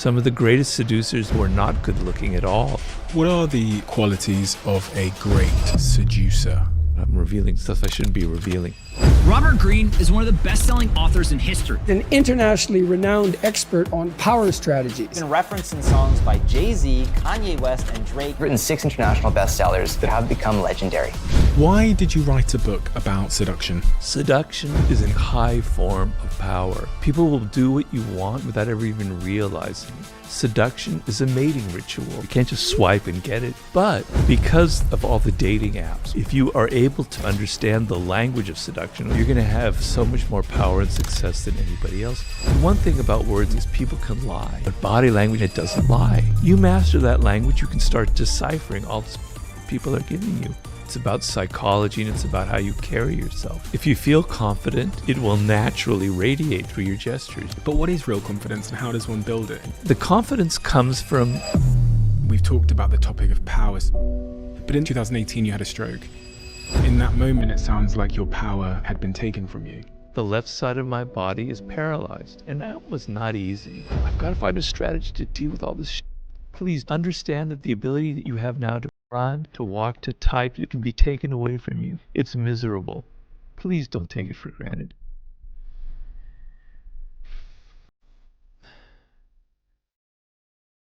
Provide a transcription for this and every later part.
Some of the greatest seducers were not good looking at all. What are the qualities of a great seducer? I'm revealing stuff I shouldn't be revealing. Robert Greene is one of the best-selling authors in history. An internationally renowned expert on power strategies. Been referenced in songs by Jay-Z, Kanye West, and Drake. Written 6 international bestsellers that have become legendary. Why did you write a book about seduction? Seduction is a high form of power. People will do what you want without ever even realizing it. Seduction is a mating ritual. You can't just swipe and get it. But because of all the dating apps, if you are able to understand the language of seduction, you're going to have so much more power and success than anybody else. One thing about words is people can lie, but body language, it doesn't lie. You master that language, you can start deciphering all this people are giving you. It's about psychology and it's about how you carry yourself. If you feel confident, it will naturally radiate through your gestures. But what is real confidence and how does one build it? The confidence comes from... We've talked about the topic of powers, but in 2018 you had a stroke. In that moment, it sounds like your power had been taken from you. The left side of my body is paralyzed, and that was not easy. I've got to find a strategy to deal with all this shit. Please understand that the ability that you have now to run, to walk, to type, it can be taken away from you. It's miserable. Please don't take it for granted.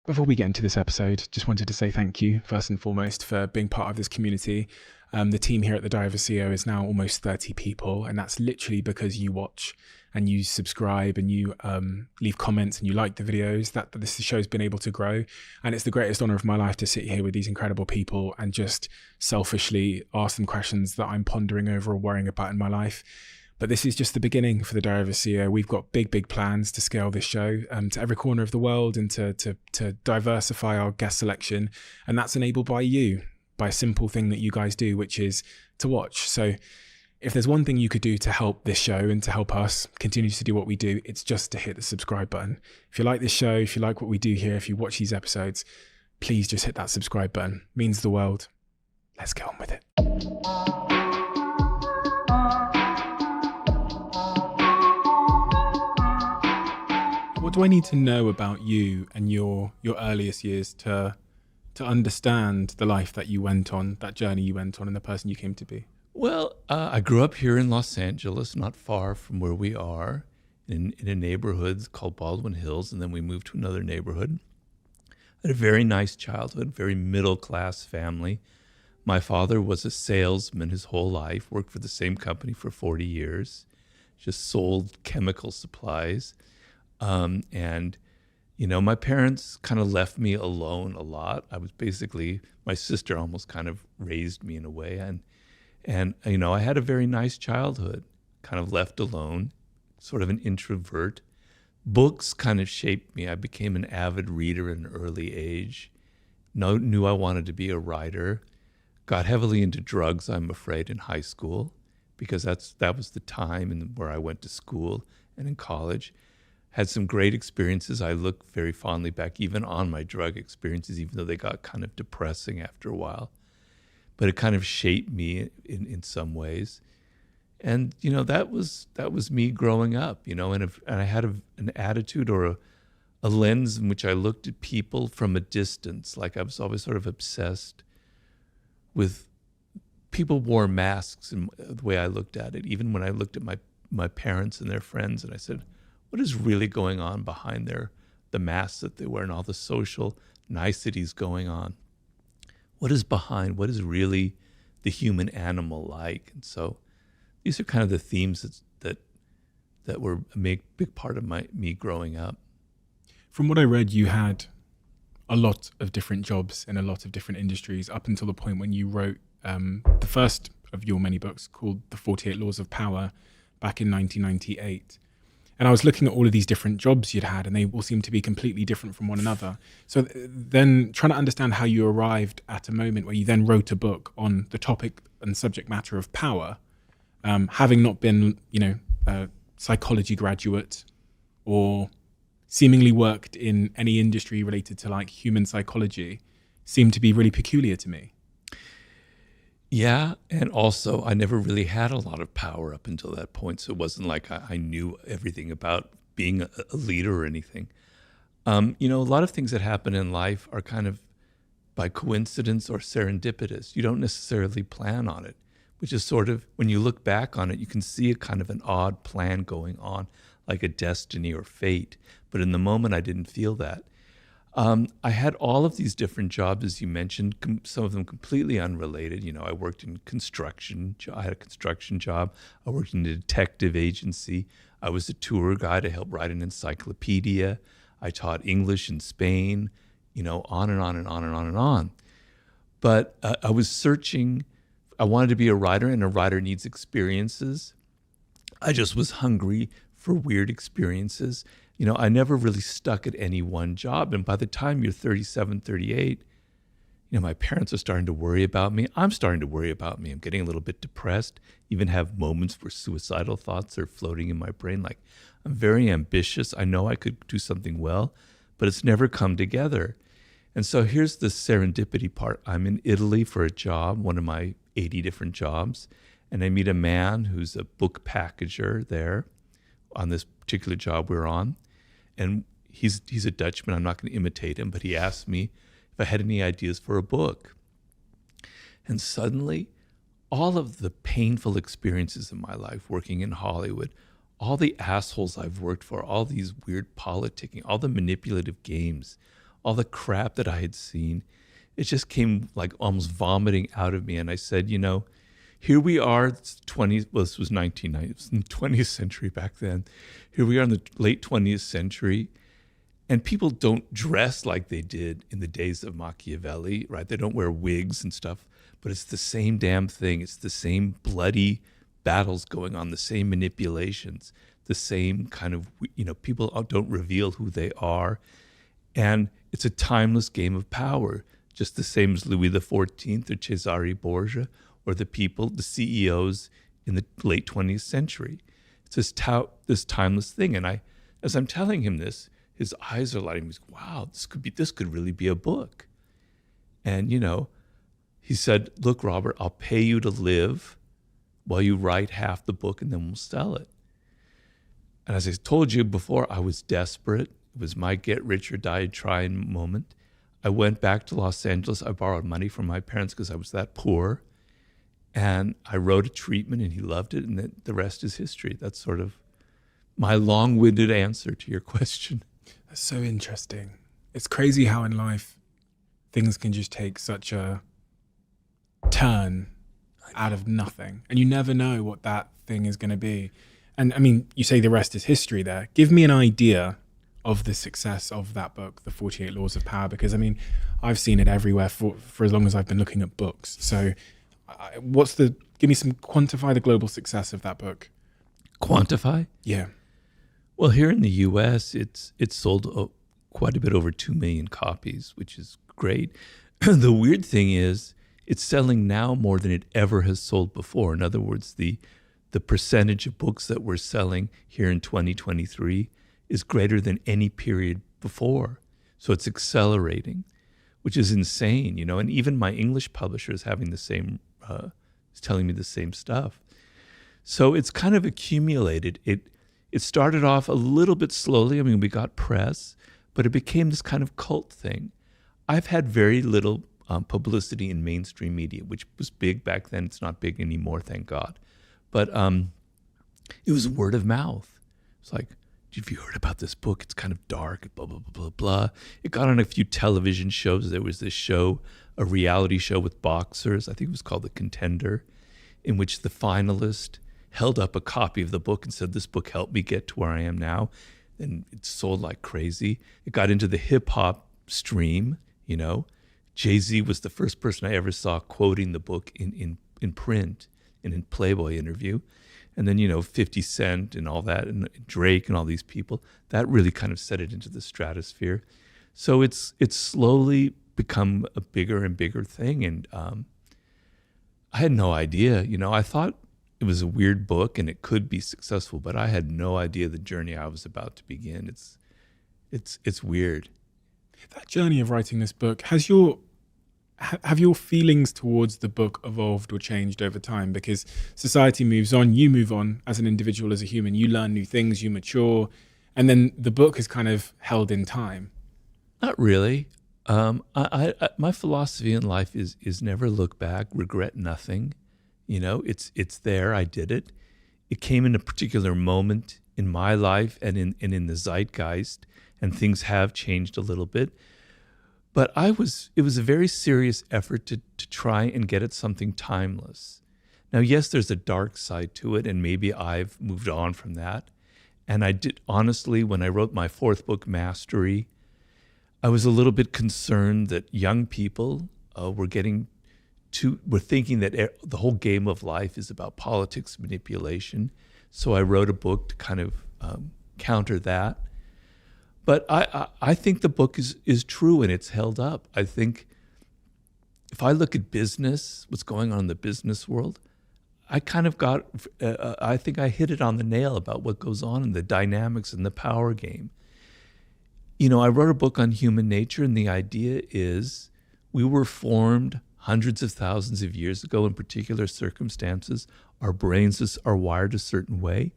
Before we get into this episode, just wanted to say thank you, first and foremost, for being part of this community. The team here at the Diary of a CEO is now almost 30 people, and that's literally because you watch and you subscribe and you leave comments and you like the videos. That this show's been able to grow, and it's the greatest honor of my life to sit here with these incredible people and just selfishly ask them questions that I'm pondering over or worrying about in my life. But this is just the beginning for the Diary of a CEO. We've got big plans to scale this show to every corner of the world and to diversify our guest selection. And that's enabled by you, by a simple thing that you guys do, which is to watch. So if there's one thing you could do to help this show and to help us continue to do what we do, it's just to hit the subscribe button. If you like this show, if you like what we do here, if you watch these episodes, please just hit that subscribe button. It means the world. Let's get on with it. What do I need to know about you and your earliest years to understand the life that you went on, that journey you went on, and the person you came to be? Well, I grew up here in Los Angeles, not far from where we are, in a neighborhood called Baldwin Hills, and then we moved to another neighborhood. I had a very nice childhood, very middle-class family. My father was a salesman his whole life, worked for the same company for 40 years, just sold chemical supplies. And, you know, my parents kind of left me alone a lot. I was basically, my sister almost kind of raised me in a way. And you know, I had a very nice childhood, kind of left alone, sort of an introvert. Books kind of shaped me. I became an avid reader at an early age. Knew I wanted to be a writer. Got heavily into drugs, I'm afraid, in high school, because that was the time where I went to school and in college. Had some great experiences. I look very fondly back even on my drug experiences, even though they got kind of depressing after a while. But it kind of shaped me in some ways. And, you know, that was me growing up, you know, and I had an attitude or a lens in which I looked at people from a distance. Like I was always sort of obsessed with people wore masks and the way I looked at it, even when I looked at my parents and their friends and I said, what is really going on behind the masks that they wear and all the social niceties going on? What is behind? What is really the human animal like? And so these are kind of the themes that were a big part of me growing up. From what I read, you had a lot of different jobs in a lot of different industries up until the point when you wrote the first of your many books called The 48 Laws of Power back in 1998. And I was looking at all of these different jobs you'd had, and they all seemed to be completely different from one another. So then trying to understand how you arrived at a moment where you then wrote a book on the topic and subject matter of power, having not been, you know, a psychology graduate or seemingly worked in any industry related to like human psychology, seemed to be really peculiar to me. Yeah, and also I never really had a lot of power up until that point, so it wasn't like I knew everything about being a leader or anything. A lot of things that happen in life are kind of by coincidence or serendipitous. You don't necessarily plan on it, which is sort of, when you look back on it, you can see a kind of an odd plan going on, like a destiny or fate. But in the moment, I didn't feel that. I had all of these different jobs, as you mentioned, some of them completely unrelated. I worked in construction. I had a construction job. I worked in a detective agency. I was a tour guide. I helped write an encyclopedia. I taught English in Spain, on and on and on and on and on. But I was searching. I wanted to be a writer, and a writer needs experiences. I just was hungry for weird experiences. I never really stuck at any one job. And by the time you're 37, 38, my parents are starting to worry about me. I'm starting to worry about me. I'm getting a little bit depressed, even have moments where suicidal thoughts are floating in my brain. Like, I'm very ambitious. I know I could do something well, but it's never come together. And so here's the serendipity part. I'm in Italy for a job, one of my 80 different jobs, and I meet a man who's a book packager there on this particular job we're on. And he's a Dutchman. I'm not going to imitate him, but he asked me if I had any ideas for a book. And suddenly, all of the painful experiences in my life working in Hollywood, all the assholes I've worked for, all these weird politicking, all the manipulative games, all the crap that I had seen, it just came like almost vomiting out of me. And I said, here we are, this was 1990, it was in the 20th century back then. Here we are in the late 20th century, and people don't dress like they did in the days of Machiavelli, right? They don't wear wigs and stuff, but it's the same damn thing. It's the same bloody battles going on, the same manipulations, the same kind of, people don't reveal who they are. And it's a timeless game of power, just the same as Louis XIV or Cesare Borgia, or the people, the CEOs in the late 20th century. It's this timeless thing. And as I'm telling him this, his eyes are lighting. He's, wow, this could really be a book. And, he said, look, Robert, I'll pay you to live while you write half the book, and then we'll sell it. And as I told you before, I was desperate. It was my get rich or die trying moment. I went back to Los Angeles. I borrowed money from my parents because I was that poor. And I wrote a treatment, and he loved it, and the rest is history. That's sort of my long-winded answer to your question. That's so interesting. It's crazy how in life things can just take such a turn out of nothing, and you never know what that thing is going to be. And I mean, you say the rest is history there. Give me an idea of the success of that book, The 48 Laws of Power, because I mean, I've seen it everywhere for as long as I've been looking at books. So quantify the global success of that book. Quantify? Yeah. Well, here in the U.S., it's sold quite a bit over 2 million copies, which is great. The weird thing is it's selling now more than it ever has sold before. In other words, the percentage of books that we're selling here in 2023 is greater than any period before. So it's accelerating, which is insane, and even my English publisher is having the same, is telling me the same stuff. So it's kind of accumulated. It started off a little bit slowly. I mean, we got press, but it became this kind of cult thing. I've had very little publicity in mainstream media, which was big back then. It's not big anymore, thank God. But it was word of mouth. It's like, have you heard about this book? It's kind of dark, blah, blah, blah, blah, blah. It got on a few television shows. There was this show, a reality show with boxers. I think it was called The Contender, in which the finalist held up a copy of the book and said, this book helped me get to where I am now. And it sold like crazy. It got into the hip hop stream, Jay-Z was the first person I ever saw quoting the book in print, in Playboy interview. And then, 50 Cent and all that, and Drake and all these people, that really kind of set it into the stratosphere. So it's slowly become a bigger and bigger thing. And I had no idea, I thought it was a weird book and it could be successful, but I had no idea the journey I was about to begin. It's weird. That journey of writing this book, have your feelings towards the book evolved or changed over time? Because society moves on, you move on as an individual, as a human, you learn new things, you mature, and then the book is kind of held in time. Not really. My philosophy in life is never look back, regret nothing. You know, it's there. I did it. It came in a particular moment in my life and in the zeitgeist, and things have changed a little bit. But it was a very serious effort to try and get at something timeless. Now, yes, there's a dark side to it, and maybe I've moved on from that. And I did, honestly, when I wrote my fourth book, Mastery, I was a little bit concerned that young people were thinking that the whole game of life is about politics manipulation. So I wrote a book to kind of counter that. But I think the book is true and it's held up. I think if I look at business, what's going on in the business world, I kind of I think I hit it on the nail about what goes on in the dynamics and the power game. You know, I wrote a book on human nature, and the idea is we were formed hundreds of thousands of years ago in particular circumstances. Our brains are wired a certain way.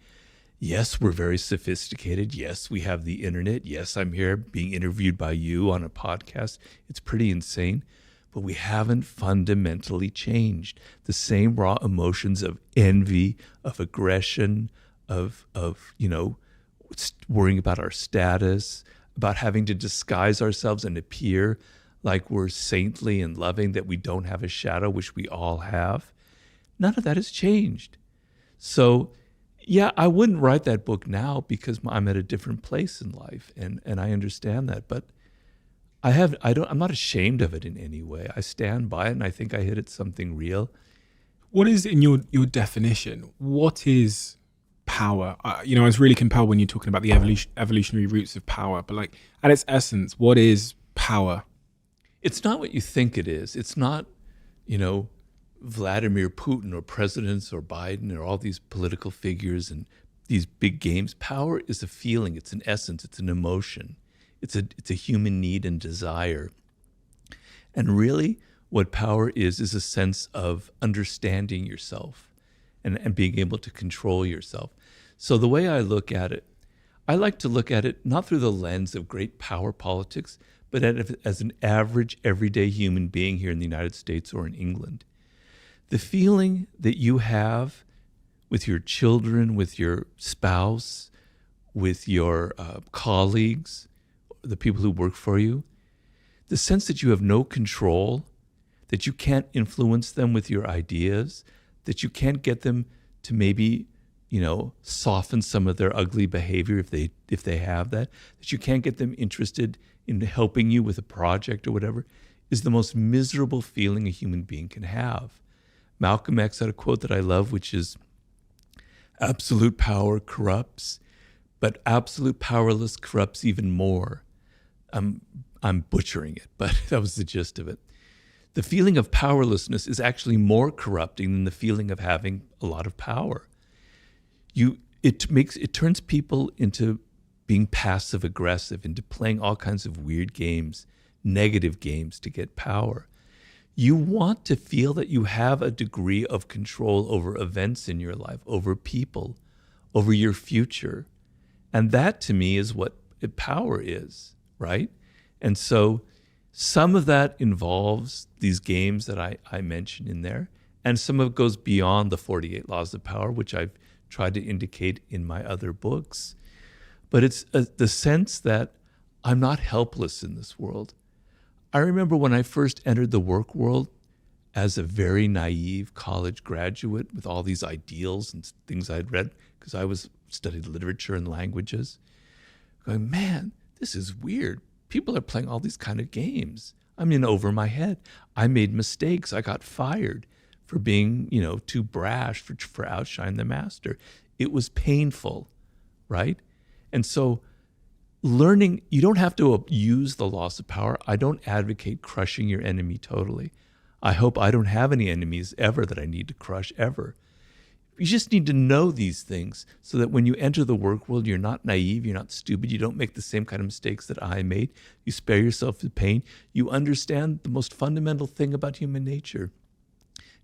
Yes, we're very sophisticated. Yes, we have the internet. Yes, I'm here being interviewed by you on a podcast. It's pretty insane. But we haven't fundamentally changed. The same raw emotions of envy, of aggression, of worrying about our status, about having to disguise ourselves and appear like we're saintly and loving, that we don't have a shadow, which we all have. None of that has changed. So, yeah, I wouldn't write that book now because I'm at a different place in life, and I understand that. But I'm not ashamed of it in any way. I stand by it, and I think I hit at something real. What is, in your definition, what is power? I was really compelled when you're talking about the evolutionary roots of power, but like at its essence, what is power? It's not what you think it is. It's not, Vladimir Putin or presidents or Biden or all these political figures and these big games. Power is a feeling. It's an essence. It's an emotion. It's a human need and desire. And really what power is a sense of understanding yourself and being able to control yourself. So the way I look at it, I like to look at it not through the lens of great power politics, but as an average, everyday human being here in the United States or in England. The feeling that you have with your children, with your spouse, with your colleagues, the people who work for you, the sense that you have no control, that you can't influence them with your ideas, that you can't get them to maybe, soften some of their ugly behavior if they have that you can't get them interested in helping you with a project or whatever, is the most miserable feeling a human being can have. Malcolm X had a quote that I love, which is, absolute power corrupts, but absolute powerless corrupts even more. I'm butchering it, but that was the gist of it. The feeling of powerlessness is actually more corrupting than the feeling of having a lot of power. It turns people into being passive aggressive, into playing all kinds of weird games, negative games to get power. You want to feel that you have a degree of control over events in your life, over people, over your future. And that to me is what power is, right? And so some of that involves these games that I mentioned in there, and some of it goes beyond the 48 laws of power, which I've tried to indicate in my other books. But it's the sense that I'm not helpless in this world. I remember when I first entered the work world as a very naive college graduate with all these ideals and things I'd read, because I studied literature and languages, going, man, this is weird. People are playing all these kind of games. I'm in over my head. I made mistakes. I got fired for being, too brash, for outshine the master. It was painful, right? And so learning, you don't have to use the laws of power. I don't advocate crushing your enemy totally. I hope I don't have any enemies ever that I need to crush ever. You just need to know these things so that when you enter the work world, you're not naive, you're not stupid, you don't make the same kind of mistakes that I made. You spare yourself the pain. You understand the most fundamental thing about human nature.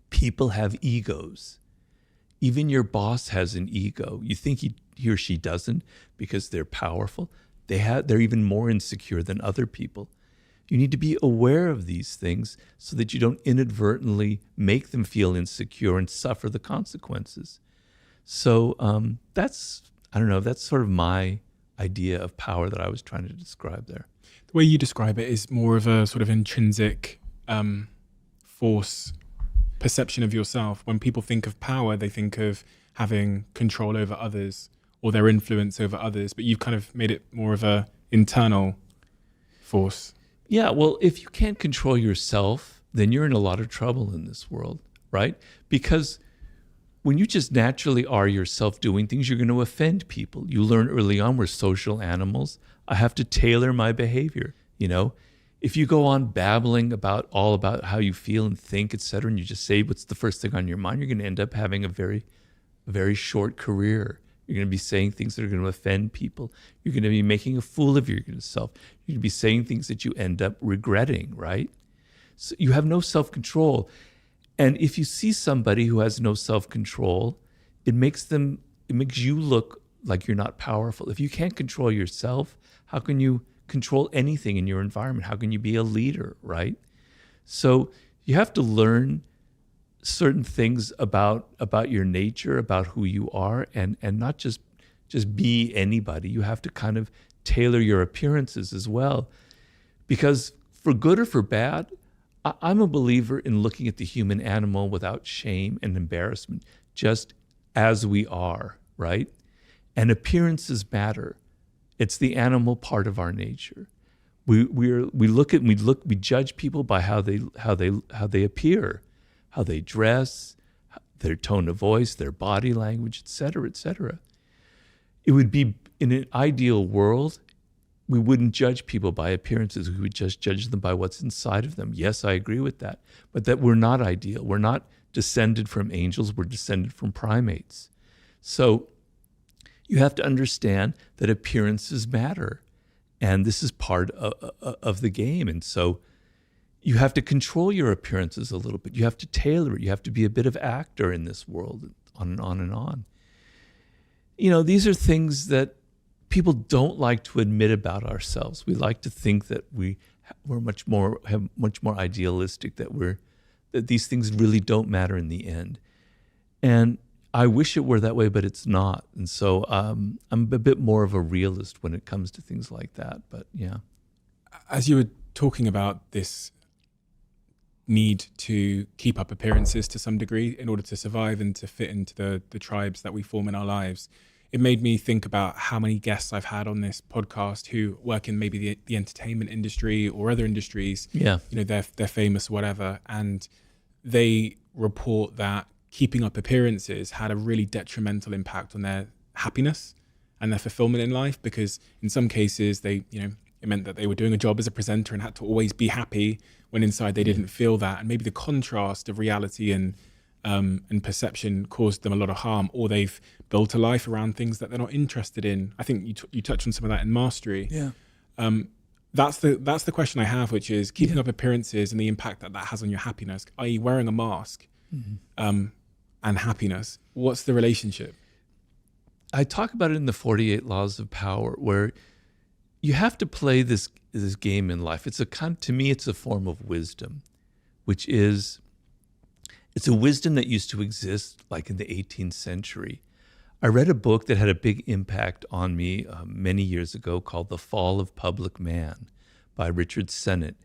People have egos. Even your boss has an ego. You think he or she doesn't because they're powerful? they're even more insecure than other people. You need to be aware of these things so that you don't inadvertently make them feel insecure and suffer the consequences. So that's sort of my idea of power that I was trying to describe there. The way you describe it is more of a sort of intrinsic force perception of yourself. When people think of power, they think of having control over others or their influence over others, but you've kind of made it more of a internal force. Yeah, well, if you can't control yourself, then you're in a lot of trouble in this world, right? Because when you just naturally are yourself doing things, you're going to offend people. You learn early on we're social animals. I have to tailor my behavior, you know? If you go on babbling about how you feel and think, et cetera, and you just say what's the first thing on your mind, you're going to end up having a very short career. You're going to be saying things that are going to offend people. You're going to be making a fool of yourself. You're going to be saying things that you end up regretting, right? So you have no self-control. And if you see somebody who has no self-control, it makes you look like you're not powerful. If you can't control yourself, how can you control anything in your environment? How can you be a leader, right? So you have to learn certain things about your nature, about who you are, and not just be anybody. You have to kind of tailor your appearances as well. Because for good or for bad, I'm a believer in looking at the human animal without shame and embarrassment, just as we are, right? And appearances matter. It's the animal part of our nature. We judge people by how they appear, how they dress, their tone of voice, their body language, et cetera, et cetera. It would be, in an ideal world, we wouldn't judge people by appearances. We would just judge them by what's inside of them. Yes, I agree with that. But that we're not ideal. We're not descended from angels. We're descended from primates. So you have to understand that appearances matter. And this is part of the game. And so you have to control your appearances a little bit. You have to tailor it. You have to be a bit of actor in this world, on and on and on. You know, these are things that people don't like to admit about ourselves. We like to think that we're much more idealistic, that these things really don't matter in the end. And I wish it were that way, but it's not. And so I'm a bit more of a realist when it comes to things like that. But yeah. As you were talking about this need to keep up appearances to some degree in order to survive and to fit into the tribes that we form in our lives, it made me think about how many guests I've had on this podcast who work in maybe the entertainment industry or other industries. Yeah. You know, they're famous or whatever, and they report that keeping up appearances had a really detrimental impact on their happiness and their fulfillment in life, because in some cases it meant that they were doing a job as a presenter and had to always be happy when inside they didn't feel that. And maybe the contrast of reality and perception caused them a lot of harm, or they've built a life around things that they're not interested in. I think you touched on some of that in Mastery. Yeah. That's the question I have, which is keeping up appearances and the impact that has on your happiness, i.e. wearing a mask, and happiness. What's the relationship? I talk about it in the 48 Laws of Power, where you have to play this game in life. To me, it's a form of wisdom, which is, it's a wisdom that used to exist like in the 18th century. I read a book that had a big impact on me many years ago called The Fall of Public Man by Richard Sennett,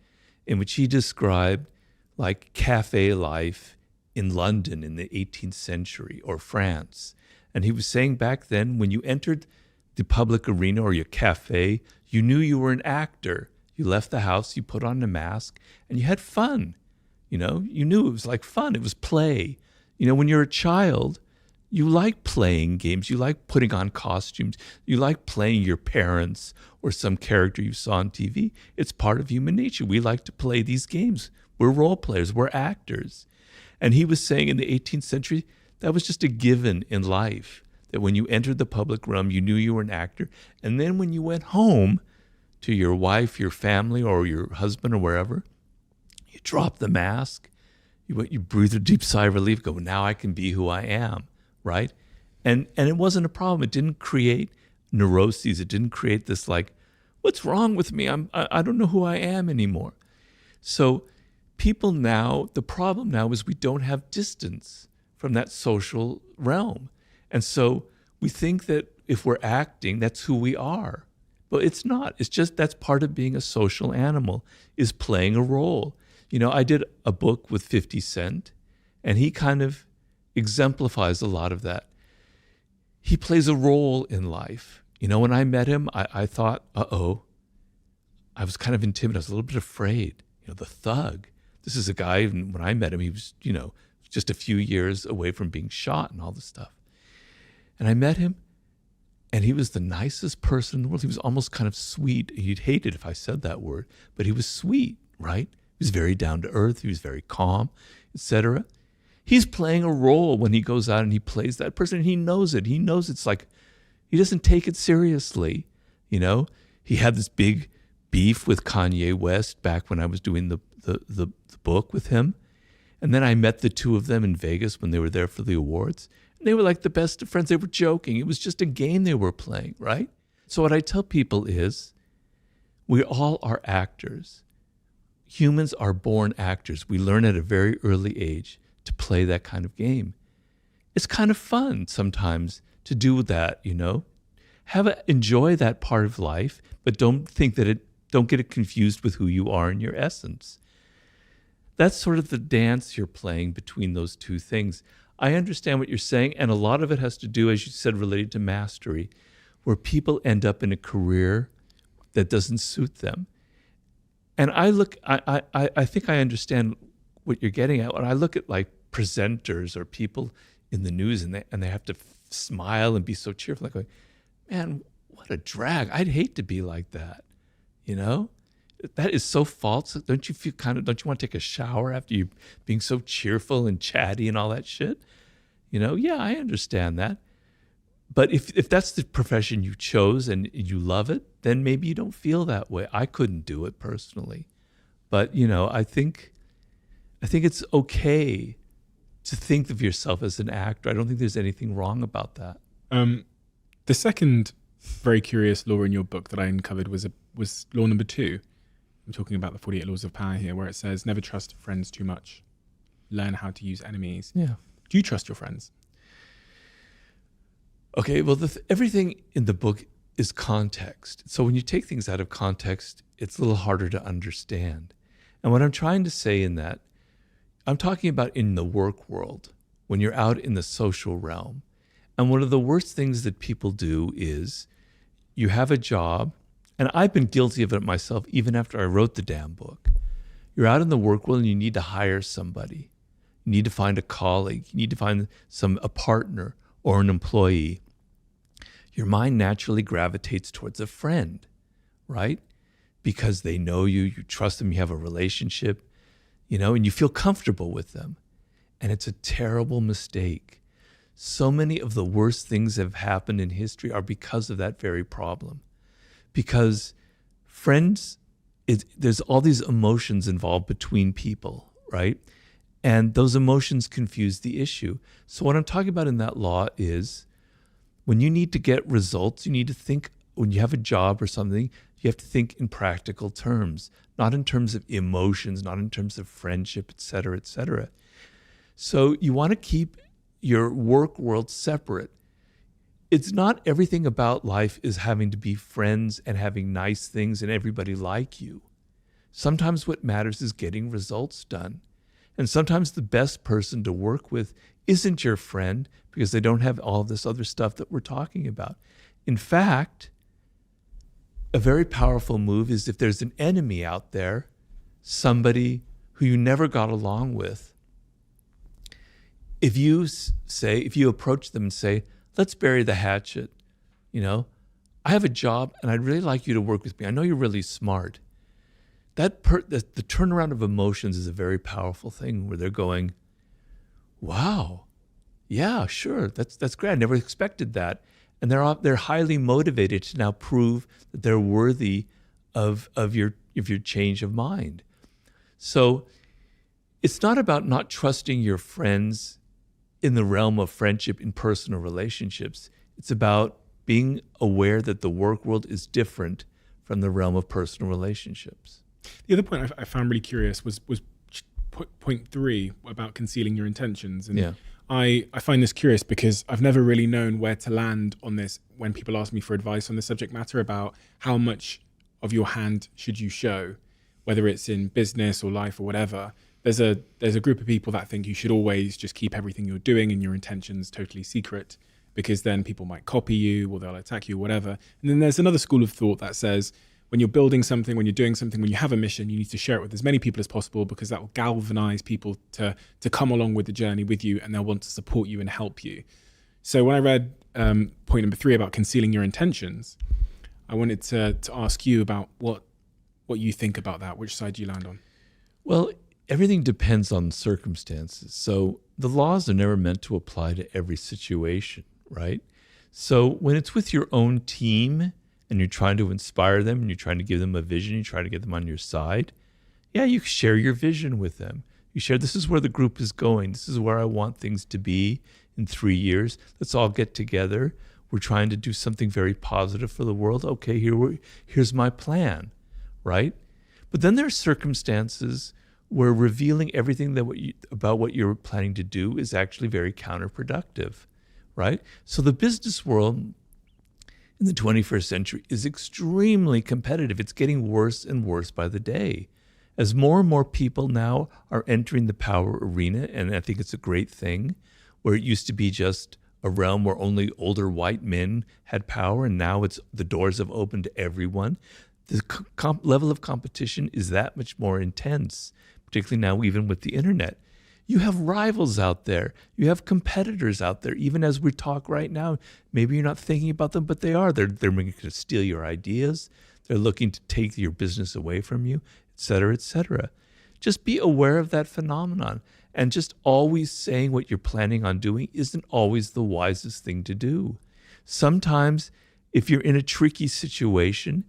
in which he described like cafe life in London in the 18th century or France. And he was saying back then, when you entered the public arena or your cafe, you knew you were an actor. You left the house, you put on a mask, and you had fun. You know, you knew it was like fun. It was play. You know, when you're a child, you like playing games. You like putting on costumes. You like playing your parents or some character you saw on TV. It's part of human nature. We like to play these games. We're role players. We're actors. And he was saying in the 18th century, that was just a given in life, that when you entered the public realm, you knew you were an actor. And then when you went home to your wife, your family, or your husband or wherever, you dropped the mask, you breathe a deep sigh of relief, go, now I can be who I am, right? And it wasn't a problem. It didn't create neuroses. It didn't create this like What's wrong with me? I don't know who I am anymore. So people now, the problem now is we don't have distance from that social realm. And so we think that if we're acting, that's who we are. But it's not. It's just that's part of being a social animal, is playing a role. You know, I did a book with 50 Cent, and he kind of exemplifies a lot of that. He plays a role in life. You know, when I met him, I thought, I was kind of intimidated. I was a little bit afraid. You know, the thug. This is a guy, when I met him, he was, you know, just a few years away from being shot and all this stuff. And I met him, and he was the nicest person in the world. He was almost kind of sweet. You'd hate it if I said that word, but he was sweet, right? He was very down to earth. He was very calm, etc. He's playing a role when he goes out and he plays that person, and he knows it. He knows it's like, he doesn't take it seriously, you know? He had this big beef with Kanye West back when I was doing the book with him. And then I met the two of them in Vegas when they were there for the awards. And they were like the best of friends. They were joking. It was just a game they were playing, right? So what I tell people is, we all are actors. Humans are born actors. We learn at a very early age to play that kind of game. It's kind of fun sometimes to do that, you know? Enjoy that part of life, but don't get it confused with who you are in your essence. That's sort of the dance you're playing between those two things. I understand what you're saying, and a lot of it has to do, as you said, related to mastery, where people end up in a career that doesn't suit them. And I think I understand what you're getting at. When I look at like presenters or people in the news, and they have to smile and be so cheerful, like, man, what a drag. I'd hate to be like that, you know? That is so false. Don't you want to take a shower after you being so cheerful and chatty and all that shit? You know, yeah, I understand that. But if that's the profession you chose and you love it, then maybe you don't feel that way. I couldn't do it personally. But, you know, I think it's okay to think of yourself as an actor. I don't think there's anything wrong about that. The second very curious law in your book that I uncovered was law number 2. I'm talking about the 48 laws of power here, where it says, never trust friends too much. Learn how to use enemies. Yeah. Do you trust your friends? Okay, well, everything in the book is context. So when you take things out of context, it's a little harder to understand. And what I'm trying to say in that, I'm talking about in the work world, when you're out in the social realm. And one of the worst things that people do is you have a job, and I've been guilty of it myself even after I wrote the damn book. You're out in the work world and you need to hire somebody. You need to find a colleague. You need to find a partner or an employee. Your mind naturally gravitates towards a friend, right? Because they know you, you trust them, you have a relationship, you know, and you feel comfortable with them. And it's a terrible mistake. So many of the worst things that have happened in history are because of that very problem. Because friends, there's all these emotions involved between people, right? And those emotions confuse the issue. So what I'm talking about in that law is when you need to get results, you need to think, when you have a job or something, you have to think in practical terms, not in terms of emotions, not in terms of friendship, et cetera, et cetera. So you want to keep your work world separate. It's not everything about life is having to be friends and having nice things and everybody like you. Sometimes what matters is getting results done. And sometimes the best person to work with isn't your friend because they don't have all this other stuff that we're talking about. In fact, a very powerful move is if there's an enemy out there, somebody who you never got along with, if you approach them and say, let's bury the hatchet, you know, I have a job and I'd really like you to work with me. I know you're really smart. The turnaround of emotions is a very powerful thing where they're going, wow, yeah, sure, that's great. I never expected that. And they're highly motivated to now prove that they're worthy of your change of mind. So it's not about not trusting your friends in the realm of friendship in personal relationships. It's about being aware that the work world is different from the realm of personal relationships. The other point I found really curious was point 3 about concealing your intentions. And Yeah. I find this curious because I've never really known where to land on this when people ask me for advice on the subject matter about how much of your hand should you show, whether it's in business or life or whatever. There's a group of people that think you should always just keep everything you're doing and your intentions totally secret, because then people might copy you or they'll attack you or whatever. And then there's another school of thought that says when you're building something, when you're doing something, when you have a mission, you need to share it with as many people as possible, because that will galvanize people to come along with the journey with you, and they'll want to support you and help you. So when I read point number 3 about concealing your intentions, I wanted to ask you about what you think about that. Which side do you land on? Well, everything depends on circumstances. So the laws are never meant to apply to every situation, right? So when it's with your own team and you're trying to inspire them and you're trying to give them a vision, you try to get them on your side, yeah, you share your vision with them. You share, this is where the group is going. This is where I want things to be in 3 years. Let's all get together. We're trying to do something very positive for the world. Okay, here's my plan, right? But then there are circumstances where revealing everything about what you're planning to do is actually very counterproductive, right? So the business world in the 21st century is extremely competitive. It's getting worse and worse by the day. As more and more people now are entering the power arena, and I think it's a great thing, where it used to be just a realm where only older white men had power, and now the doors have opened to everyone. The level of competition is that much more intense, particularly now even with the internet. You have rivals out there. You have competitors out there. Even as we talk right now, maybe you're not thinking about them, but they are. They're going to steal your ideas. They're looking to take your business away from you, et cetera, et cetera. Just be aware of that phenomenon. And just always saying what you're planning on doing isn't always the wisest thing to do. Sometimes, if you're in a tricky situation,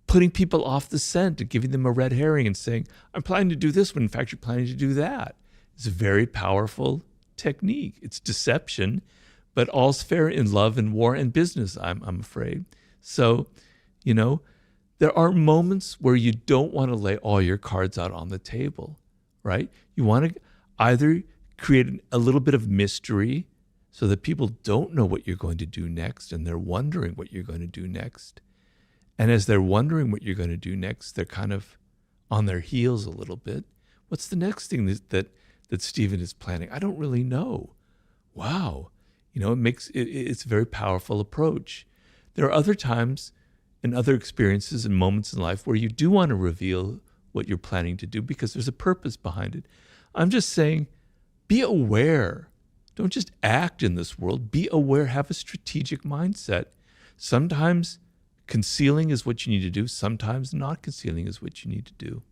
putting people off the scent and giving them a red herring and saying, I'm planning to do this when in fact you're planning to do that, is a very powerful technique. It's deception, but all's fair in love and war and business, I'm afraid. So, there are moments where you don't want to lay all your cards out on the table, right? You want to either create a little bit of mystery so that people don't know what you're going to do next and they're wondering what you're going to do next. And as they're wondering what you're going to do next, they're kind of on their heels a little bit. What's the next thing that Stephen is planning? I don't really know. Wow. It's a very powerful approach. There are other times and other experiences and moments in life where you do want to reveal what you're planning to do because there's a purpose behind it. I'm just saying, be aware. Don't just act in this world. Be aware. Have a strategic mindset. Sometimes concealing is what you need to do. Sometimes not concealing is what you need to do.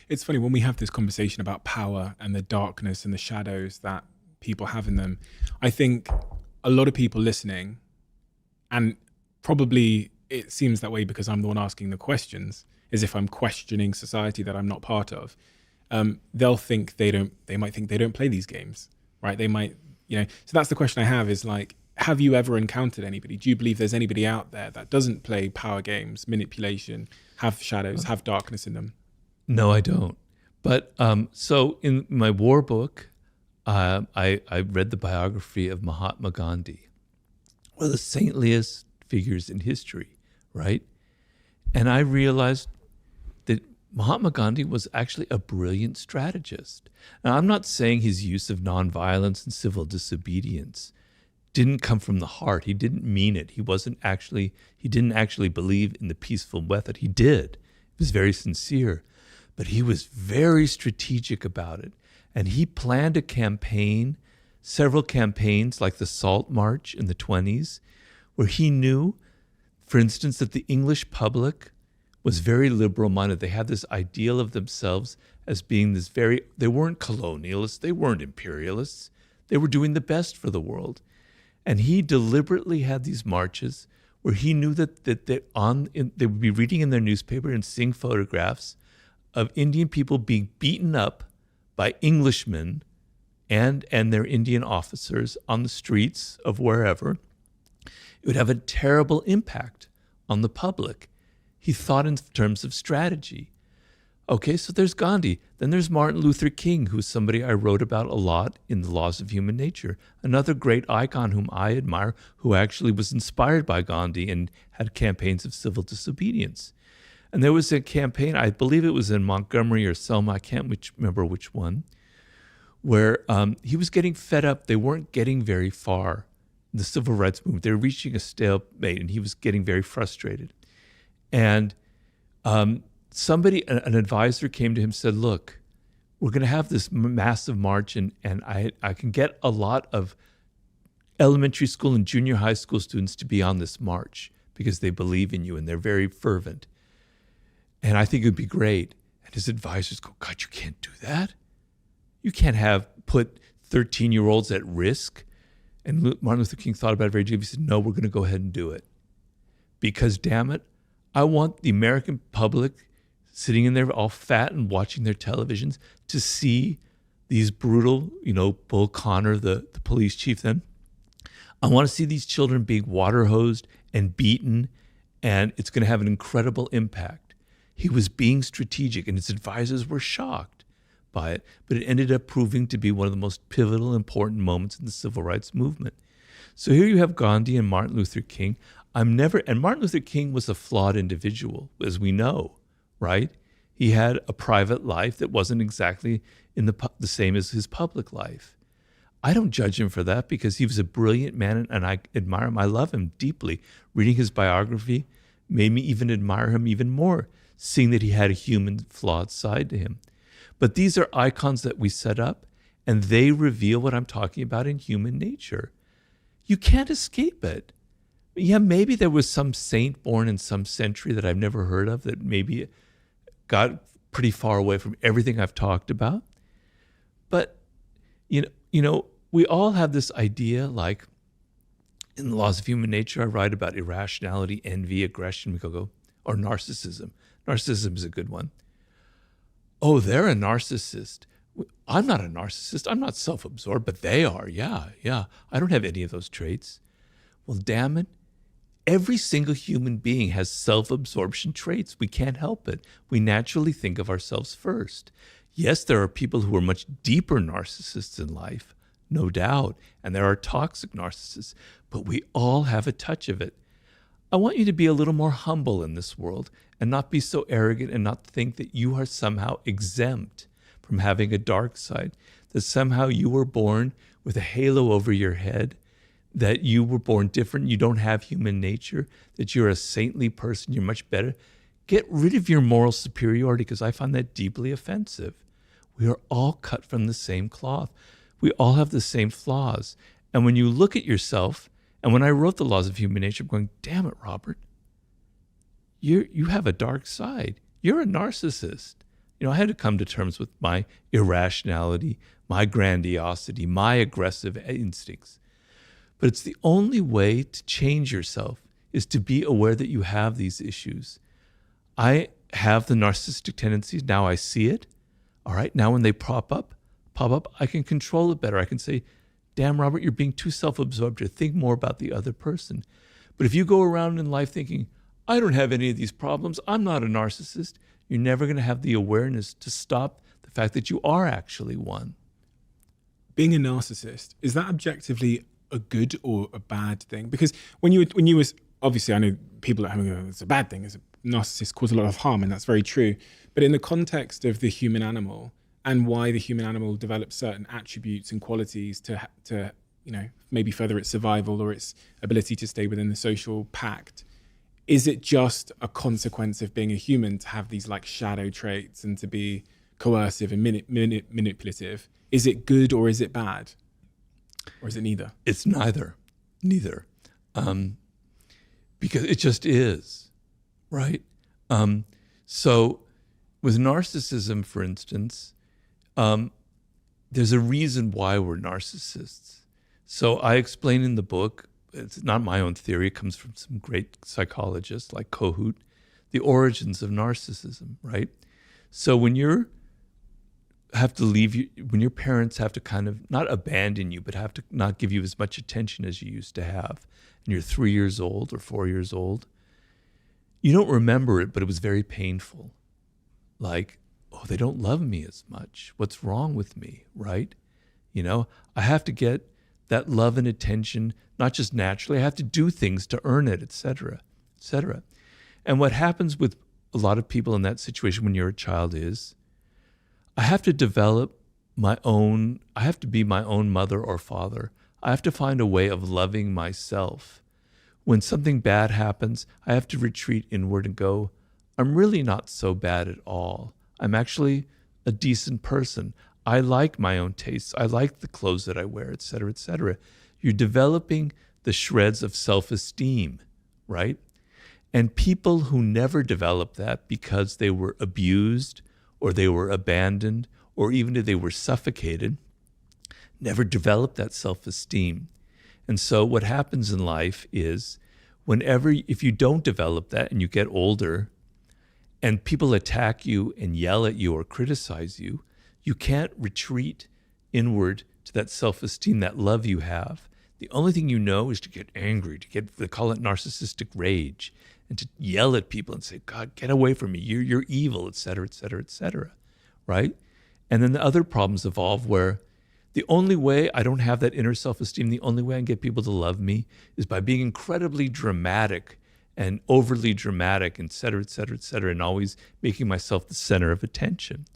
It's funny when we have this conversation about power and the darkness and the shadows that people have in them. I think a lot of people listening, and probably it seems that way because I'm the one asking the questions, as if I'm questioning society that I'm not part of. They'll think they might think they don't play these games, right? They might, so that's the question I have is like, have you ever encountered anybody? Do you believe there's anybody out there that doesn't play power games, manipulation, have shadows, have darkness in them? No, I don't. But so in my war book, I read the biography of Mahatma Gandhi, one of the saintliest figures in history, right? And I realized that Mahatma Gandhi was actually a brilliant strategist. Now, I'm not saying his use of nonviolence and civil disobedience didn't come from the heart. He didn't mean it. He didn't actually believe in the peaceful method. He did. It was very sincere. But he was very strategic about it. And he planned a campaign, several campaigns like the Salt March in the 1920s, where he knew, for instance, that the English public was very liberal-minded. They had this ideal of themselves as being they weren't colonialists, they weren't imperialists. They were doing the best for the world. And he deliberately had these marches where he knew that they would be reading in their newspaper and seeing photographs of Indian people being beaten up by Englishmen and their Indian officers on the streets of wherever. It would have a terrible impact on the public. He thought in terms of strategy. Okay, so there's Gandhi. Then there's Martin Luther King, who's somebody I wrote about a lot in The Laws of Human Nature. Another great icon whom I admire, who actually was inspired by Gandhi and had campaigns of civil disobedience. And there was a campaign, I believe it was in Montgomery or Selma, I can't remember which one, where he was getting fed up. They weren't getting very far in the civil rights movement. They were reaching a stalemate, and he was getting very frustrated. And an advisor came to him and said, look, we're going to have this massive march, and I can get a lot of elementary school and junior high school students to be on this march because they believe in you and they're very fervent. And I think it would be great. And his advisors go, God, you can't do that. You can't put 13-year-olds at risk. And Martin Luther King thought about it very deeply. He said, no, we're going to go ahead and do it. Because, damn it, I want the American public sitting in there all fat and watching their televisions to see these brutal, Bull Connor, the police chief then. I want to see these children being water hosed and beaten, and it's going to have an incredible impact. He was being strategic, and his advisors were shocked by it, but it ended up proving to be one of the most pivotal, important moments in the civil rights movement. So here you have Gandhi and Martin Luther King. And Martin Luther King was a flawed individual, as we know, right? He had a private life that wasn't exactly in the same as his public life. I don't judge him for that because he was a brilliant man, and I admire him. I love him deeply. Reading his biography made me even admire him even more, seeing that he had a human, flawed side to him. But these are icons that we set up, and they reveal what I'm talking about in human nature. You can't escape it. Yeah, maybe there was some saint born in some century that I've never heard of that maybe got pretty far away from everything I've talked about. But, we all have this idea, like in The Laws of Human Nature, I write about irrationality, envy, aggression, or narcissism. Narcissism is a good one. Oh, they're a narcissist. I'm not a narcissist. I'm not self-absorbed, but they are. Yeah. I don't have any of those traits. Well, damn it. Every single human being has self-absorption traits. We can't help it. We naturally think of ourselves first. Yes, there are people who are much deeper narcissists in life, no doubt, and there are toxic narcissists, but we all have a touch of it. I want you to be a little more humble in this world and not be so arrogant and not think that you are somehow exempt from having a dark side, that somehow you were born with a halo over your head, that you were born different, you don't have human nature, that you're a saintly person, you're much better. Get rid of your moral superiority, because I find that deeply offensive. We are all cut from the same cloth. We all have the same flaws. And when you look at yourself, and when I wrote The Laws of Human Nature, I'm going, damn it, Robert, you have a dark side. You're a narcissist. I had to come to terms with my irrationality, my grandiosity, my aggressive instincts. But it's the only way to change yourself is to be aware that you have these issues. I have the narcissistic tendencies. Now I see it. All right. Now when they pop up, I can control it better. I can say, damn, Robert, you're being too self-absorbed to think more about the other person. But if you go around in life thinking, I don't have any of these problems, I'm not a narcissist, you're never going to have the awareness to stop the fact that you are actually one. Being a narcissist, is that objectively a good or a bad thing? Because when you was obviously, I know people at home go, it's a bad thing. It's a narcissist cause a lot of harm, and that's very true. But in the context of the human animal and why the human animal develops certain attributes and qualities to maybe further its survival or its ability to stay within the social pact, is it just a consequence of being a human to have these like shadow traits and to be coercive and manipulative? Is it good or is it bad? Or is it neither? It's neither. Because it just is, right? So with narcissism, for instance, there's a reason why we're narcissists. So I explain in the book, it's not my own theory, it comes from some great psychologists like Kohut, the origins of narcissism, right? So when your parents have to kind of not abandon you, but have to not give you as much attention as you used to have, and you're 3 years old or 4 years old, you don't remember it, but it was very painful. Like, oh, they don't love me as much. What's wrong with me, right? I have to get that love and attention, not just naturally. I have to do things to earn it, et cetera, et cetera. And what happens with a lot of people in that situation when you're a child is, I have to develop I have to be my own mother or father. I have to find a way of loving myself. When something bad happens, I have to retreat inward and go, I'm really not so bad at all. I'm actually a decent person. I like my own tastes. I like the clothes that I wear, et cetera, et cetera. You're developing the shreds of self-esteem, right? And people who never develop that because they were abused or they were abandoned or even if they were suffocated, never develop that self-esteem. And so what happens in life is if you don't develop that and you get older and people attack you and yell at you or criticize you, you can't retreat inward to that self-esteem, that love you have. The only thing you know is to get angry, they call it narcissistic rage, and to yell at people and say, God, get away from me, you're evil, et cetera, et cetera, et cetera, right? And then the other problems evolve where the only way I don't have that inner self-esteem, the only way I can get people to love me is by being incredibly dramatic and overly dramatic, et cetera, et cetera, et cetera, and always making myself the center of attention.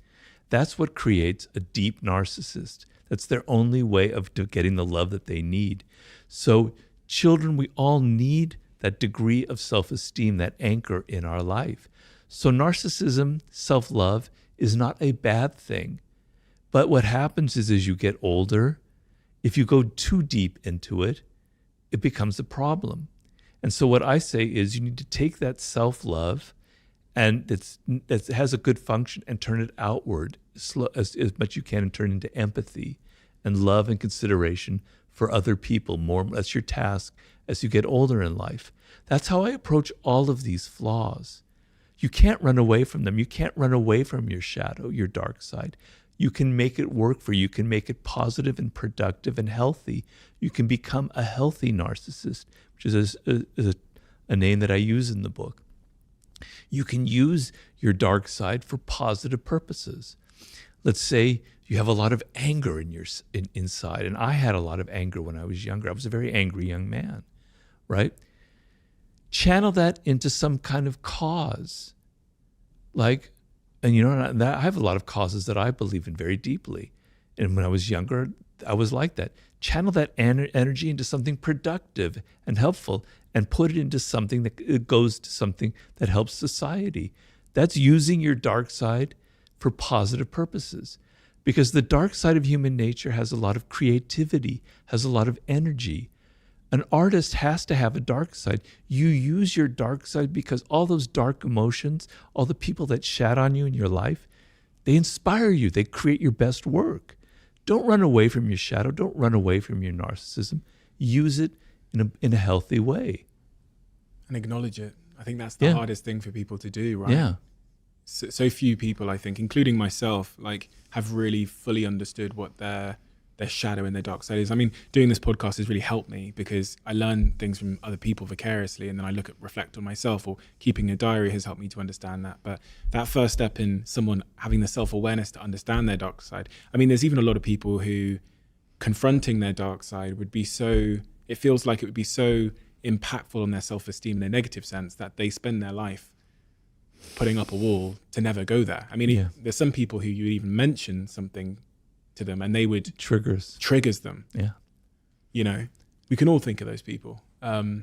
That's what creates a deep narcissist. That's their only way of getting the love that they need. So children, we all need that degree of self-esteem, that anchor in our life. So narcissism, self-love, is not a bad thing. But what happens is as you get older, if you go too deep into it, it becomes a problem. And so what I say is you need to take that self-love and that has a good function and turn it outward as much as you can and turn into empathy and love and consideration for other people. That's your task as you get older in life. That's how I approach all of these flaws. You can't run away from them. You can't run away from your shadow, your dark side. You can make it work for you. You can make it positive and productive and healthy. You can become a healthy narcissist, which is a name that I use in the book. You can use your dark side for positive purposes. Let's say you have a lot of anger inside, and I had a lot of anger when I was younger. I was a very angry young man, right? Channel that into some kind of cause. I have a lot of causes that I believe in very deeply. And when I was younger, I was like that. Channel that energy into something productive and helpful and put it into something that goes to something that helps society. That's using your dark side for positive purposes. Because the dark side of human nature has a lot of creativity, has a lot of energy. An artist has to have a dark side. You use your dark side because all those dark emotions, all the people that shat on you in your life, they inspire you. They create your best work. Don't run away from your shadow. Don't run away from your narcissism. Use it in a healthy way. And acknowledge it. I think that's the hardest thing for people to do, right? Yeah. So few people, I think, including myself, have really fully understood what their shadow and their dark side is. I mean, doing this podcast has really helped me because I learn things from other people vicariously, and then I reflect on myself, or keeping a diary has helped me to understand that. But that first step in someone having the self-awareness to understand their dark side. I mean, there's even a lot of people who confronting their dark side it feels like it would be so impactful on their self-esteem in a negative sense that they spend their life putting up a wall to never go there. I mean, there's some people who you would even mention something to them and they would triggers them. Yeah. We can all think of those people. The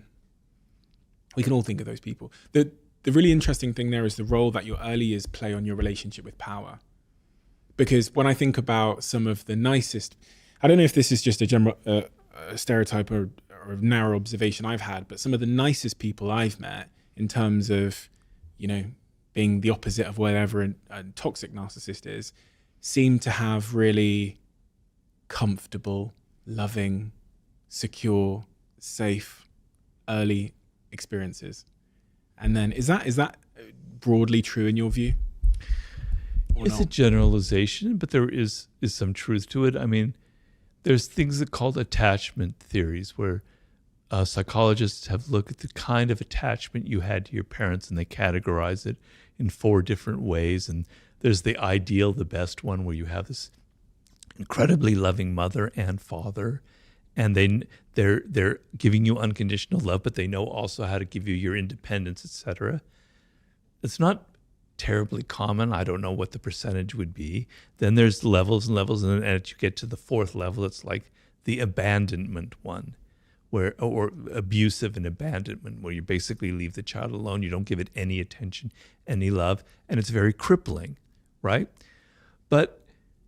really interesting thing there is the role that your early years play on your relationship with power. Because when I think about some of the nicest, I don't know if this is just a general stereotype or a narrow observation I've had, but some of the nicest people I've met in terms of, being the opposite of whatever a toxic narcissist is, seem to have really comfortable, loving, secure, safe, early experiences. And then is that broadly true in your view? It's a generalization, but there is some truth to it. I mean, there's things that are called attachment theories where psychologists have looked at the kind of attachment you had to your parents, and they categorize it in 4 different ways. And there's the ideal, the best one, where you have this incredibly loving mother and father, and they're giving you unconditional love, but they know also how to give you your independence, etc. It's not terribly common. I don't know what the percentage would be. Then there's levels and levels, and then as you get to the 4th level, it's like the abandonment one, or abusive and abandonment, where you basically leave the child alone. You don't give it any attention, any love, and it's very crippling, right? But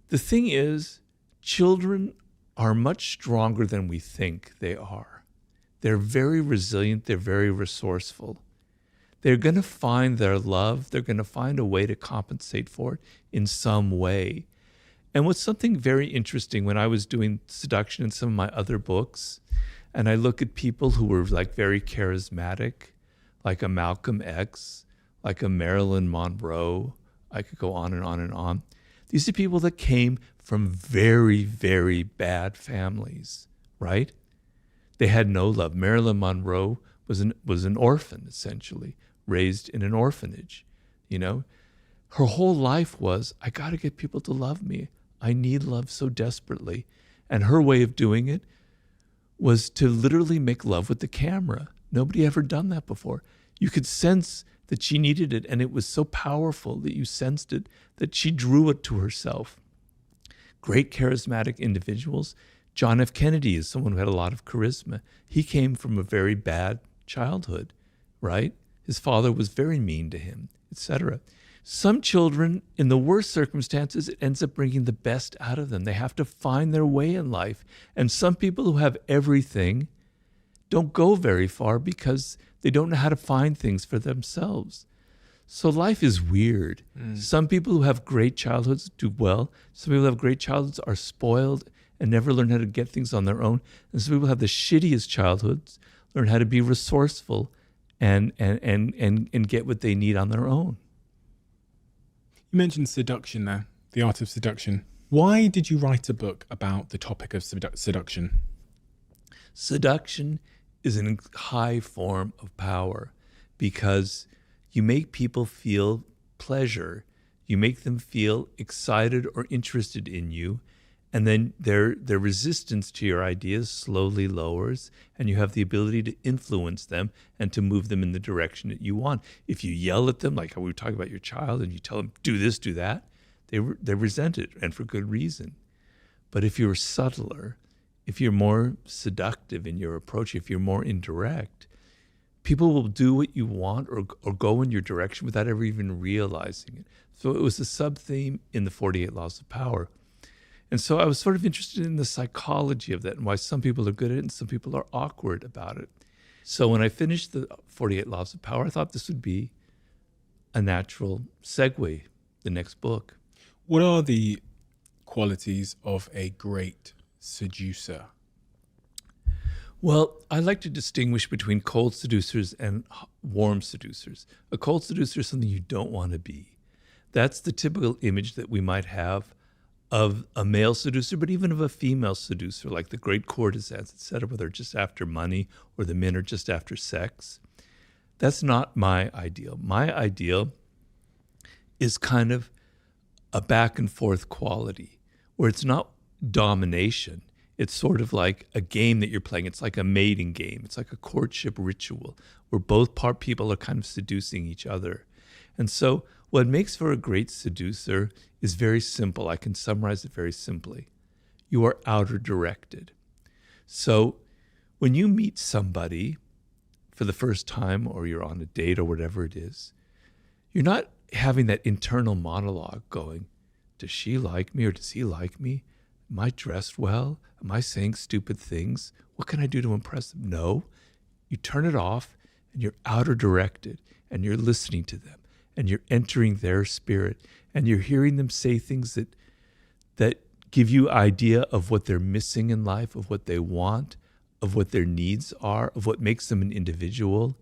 the thing is, children are much stronger than we think they are. They're very resilient. They're very resourceful. They're going to find their love. They're going to find a way to compensate for it in some way. And what's something very interesting, when I was doing Seduction in some of my other books, and I look at people who were like very charismatic, like a Malcolm X, like a Marilyn Monroe, I could go on and on and on. These are people that came from very, very bad families, right? They had no love. Marilyn Monroe was an orphan, essentially, raised in an orphanage, you know? Her whole life was, I got to get people to love me. I need love so desperately. And her way of doing it was to literally make love with the camera. Nobody ever done that before. You could sense that she needed it, and it was so powerful that you sensed it, that she drew it to herself. Great charismatic individuals. John F. Kennedy is someone who had a lot of charisma. He came from a very bad childhood, right? His father was very mean to him, etc. Some children, in the worst circumstances, it ends up bringing the best out of them. They have to find their way in life. And some people who have everything don't go very far because they don't know how to find things for themselves. So life is weird. Some people who have great childhoods do well. Some people who have great childhoods are spoiled and never learn how to get things on their own. And some people have the shittiest childhoods, learn how to be resourceful and get what they need on their own. You mentioned seduction there, the art of seduction. Why did you write a book about the topic of seduction? Seduction is a high form of power because you make people feel pleasure. You make them feel excited or interested in you, and then their resistance to your ideas slowly lowers, and you have the ability to influence them and to move them in the direction that you want. If you yell at them, like how we were talking about your child, and you tell them, do this, do that, they resent it, and for good reason. But if you're subtler, if you're more seductive in your approach, if you're more indirect, people will do what you want or go in your direction without ever even realizing it. So it was a sub-theme in the 48 Laws of Power. And so I was sort of interested in the psychology of that and why some people are good at it and some people are awkward about it. So when I finished the 48 Laws of Power, I thought this would be a natural segue, the next book. What are the qualities of a great seducer? Well, I like to distinguish between cold seducers and warm seducers. A cold seducer is something you don't want to be. That's the typical image that we might have of a male seducer, but even of a female seducer, like the great courtesans, etc., where they're just after money or the men are just after sex. That's not my ideal. My ideal is kind of a back and forth quality where it's not domination. It's sort of like a game that you're playing. It's like a mating game. It's like a courtship ritual where both people are kind of seducing each other. And so what makes for a great seducer is very simple. I can summarize it very simply. You are outer directed. So when you meet somebody for the first time or you're on a date or whatever it is, you're not having that internal monologue going, does she like me or does he like me? Am I dressed well? Am I saying stupid things? What can I do to impress them? No. You turn it off and you're outer directed and you're listening to them and you're entering their spirit and you're hearing them say things that give you idea of what they're missing in life, of what they want, of what their needs are, of what makes them an individual.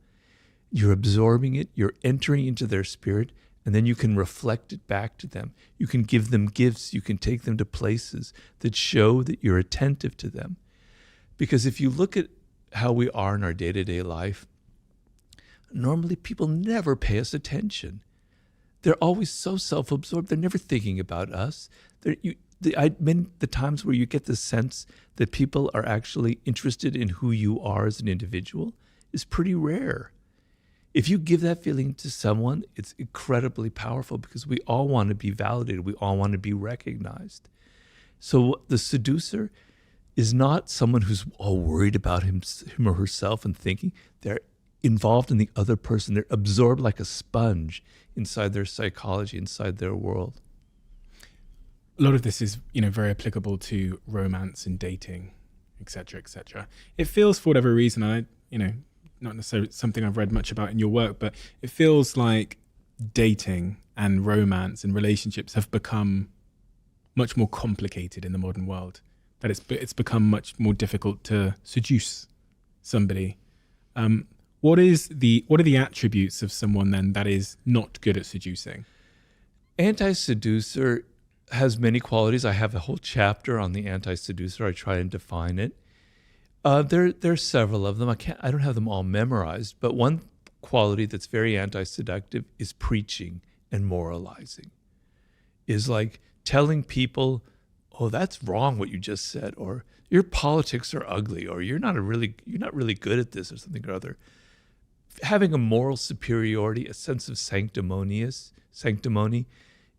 You're absorbing it, you're entering into their spirit, and then you can reflect it back to them. You can give them gifts. You can take them to places that show that you're attentive to them. Because if you look at how we are in our day-to-day life, normally people never pay us attention. They're always so self-absorbed. They're never thinking about us. The times where you get the sense that people are actually interested in who you are as an individual is pretty rare. If you give that feeling to someone, it's incredibly powerful because we all want to be validated. We all want to be recognized. So the seducer is not someone who's all worried about him or herself and thinking. They're involved in the other person. They're absorbed like a sponge inside their psychology, inside their world. A lot of this is, very applicable to romance and dating, etc., etc. It feels, for whatever reason, not necessarily something I've read much about in your work, but it feels like dating and romance and relationships have become much more complicated in the modern world. That it's become much more difficult to seduce somebody. What are the attributes of someone then that is not good at seducing? Anti-seducer has many qualities. I have a whole chapter on the anti-seducer. I try and define it. There's several of them. I don't have them all memorized, but one quality that's very anti-seductive is preaching and moralizing. Is like telling people, "Oh, that's wrong what you just said," or "Your politics are ugly," or you're not really good at this," or something or other. Having a moral superiority, a sense of sanctimony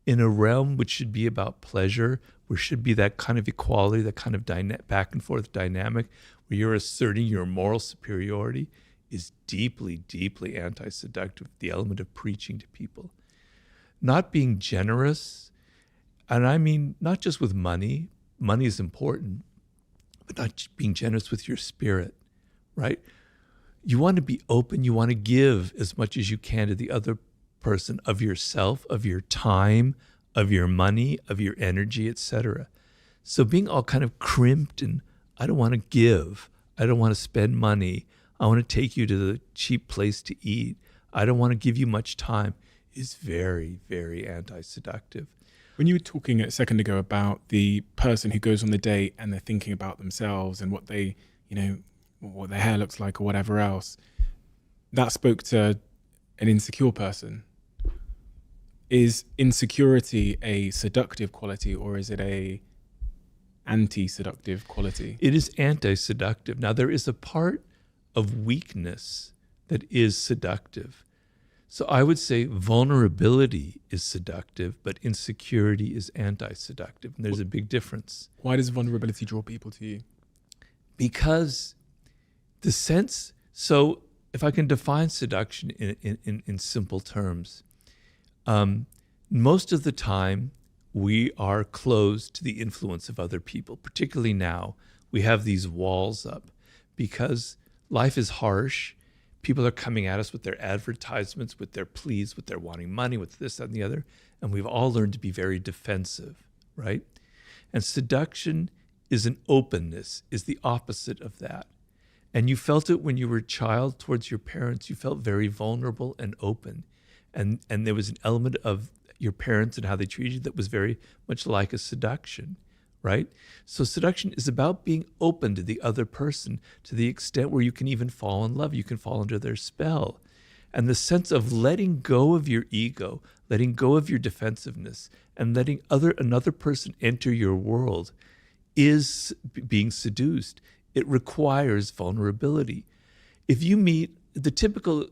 in a realm which should be about pleasure, where should be that kind of equality, that kind of back and forth dynamic, where you're asserting your moral superiority, is deeply, deeply anti-seductive, the element of preaching to people. Not being generous, and I mean not just with money is important, but not being generous with your spirit, right? You want to be open, you want to give as much as you can to the other person of yourself, of your time, of your money, of your energy, etc. So being all kind of crimped and I don't want to give, I don't want to spend money, I want to take you to the cheap place to eat, I don't want to give you much time, is very, very anti-seductive. When you were talking a second ago about the person who goes on the date and they're thinking about themselves and what they, what their hair looks like or whatever else, that spoke to an insecure person. Is insecurity a seductive quality or is it a anti-seductive quality? It is anti-seductive. Now, there is a part of weakness that is seductive. So I would say vulnerability is seductive, but insecurity is anti-seductive. And there's a big difference. Why does vulnerability draw people to you? Because the sense, so if I can define seduction in simple terms, most of the time we are closed to the influence of other people, particularly now. We have these walls up because life is harsh. People are coming at us with their advertisements, with their pleas, with their wanting money, with this, that, and the other. And we've all learned to be very defensive, right? And seduction is an openness, is the opposite of that. And you felt it when you were a child towards your parents. You felt very vulnerable and open. And there was an element of your parents and how they treated you that was very much like a seduction, right? So seduction is about being open to the other person to the extent where you can even fall in love. You can fall under their spell. And the sense of letting go of your ego, letting go of your defensiveness, and letting another person enter your world is being seduced. It requires vulnerability. If you meet, the typical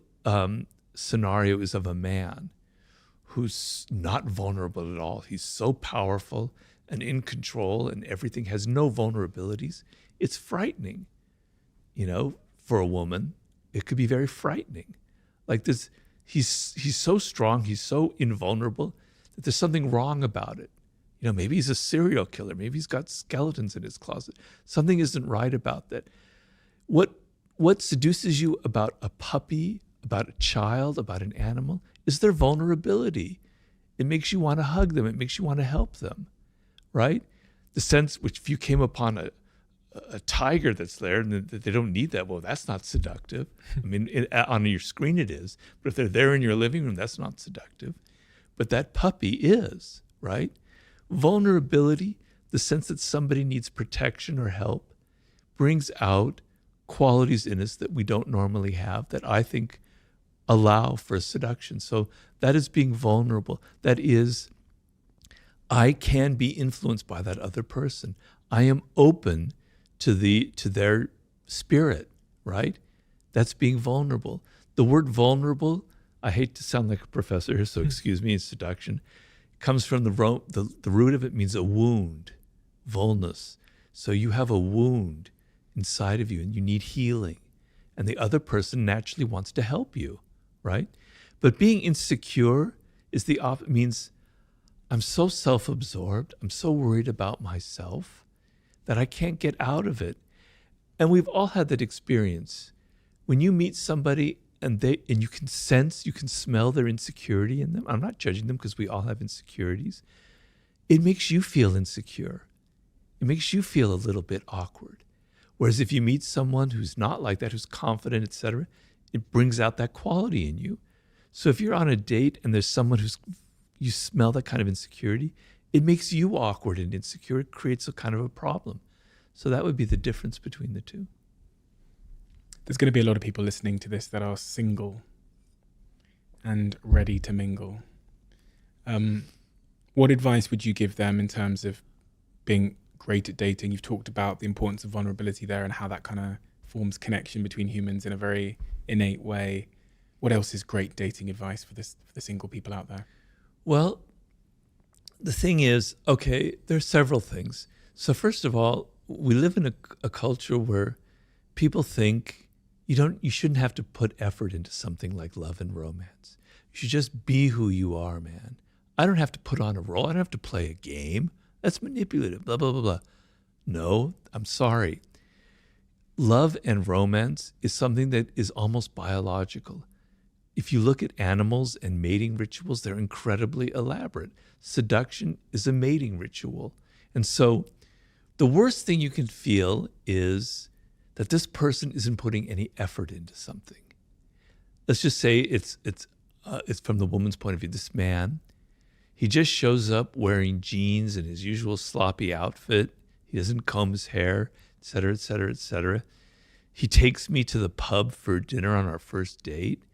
scenario is of a man who's not vulnerable at all. He's so powerful and in control and everything, has no vulnerabilities. It's frightening. For a woman, it could be very frightening. Like this, he's so strong, he's so invulnerable that there's something wrong about it. Maybe he's a serial killer. Maybe he's got skeletons in his closet. Something isn't right about that. What seduces you about a puppy, about a child, about an animal, is their vulnerability. It makes you want to hug them. It makes you want to help them, right? The sense which if you came upon a tiger that's there and they don't need that, well, that's not seductive. I mean, on your screen it is, but if they're there in your living room, that's not seductive. But that puppy is, right? Vulnerability, the sense that somebody needs protection or help, brings out qualities in us that we don't normally have that I think allow for seduction. So that is being vulnerable. That is, I can be influenced by that other person. I am open to their spirit, right? That's being vulnerable. The word vulnerable, I hate to sound like a professor here, so excuse me, in seduction, comes from the root of it means a wound, vulnus. So you have a wound inside of you and you need healing. And the other person naturally wants to help you, right? But being insecure is means I'm so self-absorbed, I'm so worried about myself that I can't get out of it. And we've all had that experience. When you meet somebody and you can sense, you can smell their insecurity in them. I'm not judging them because we all have insecurities. It makes you feel insecure. It makes you feel a little bit awkward. Whereas if you meet someone who's not like that, who's confident, etc., it brings out that quality in you. So if you're on a date and there's someone you smell that kind of insecurity, it makes you awkward and insecure. It creates a kind of a problem. So that would be the difference between the two. There's going to be a lot of people listening to this that are single and ready to mingle. What advice would you give them in terms of being great at dating? You've talked about the importance of vulnerability there and how that kind of forms connection between humans in a very innate way. What else is great dating advice for the single people out there? Well, the thing is, okay, there's several things. So first of all, we live in a culture where people think you shouldn't have to put effort into something like love and romance. You should just be who you are, man. I don't have to put on a role. I don't have to play a game. That's manipulative, blah, blah, blah, blah. No, I'm sorry. Love and romance is something that is almost biological. If you look at animals and mating rituals, they're incredibly elaborate. Seduction is a mating ritual. And so the worst thing you can feel is that this person isn't putting any effort into something. Let's just say it's from the woman's point of view. This man, he just shows up wearing jeans and his usual sloppy outfit. He doesn't comb his hair, et cetera, et cetera, et cetera. He takes me to the pub for dinner on our first date.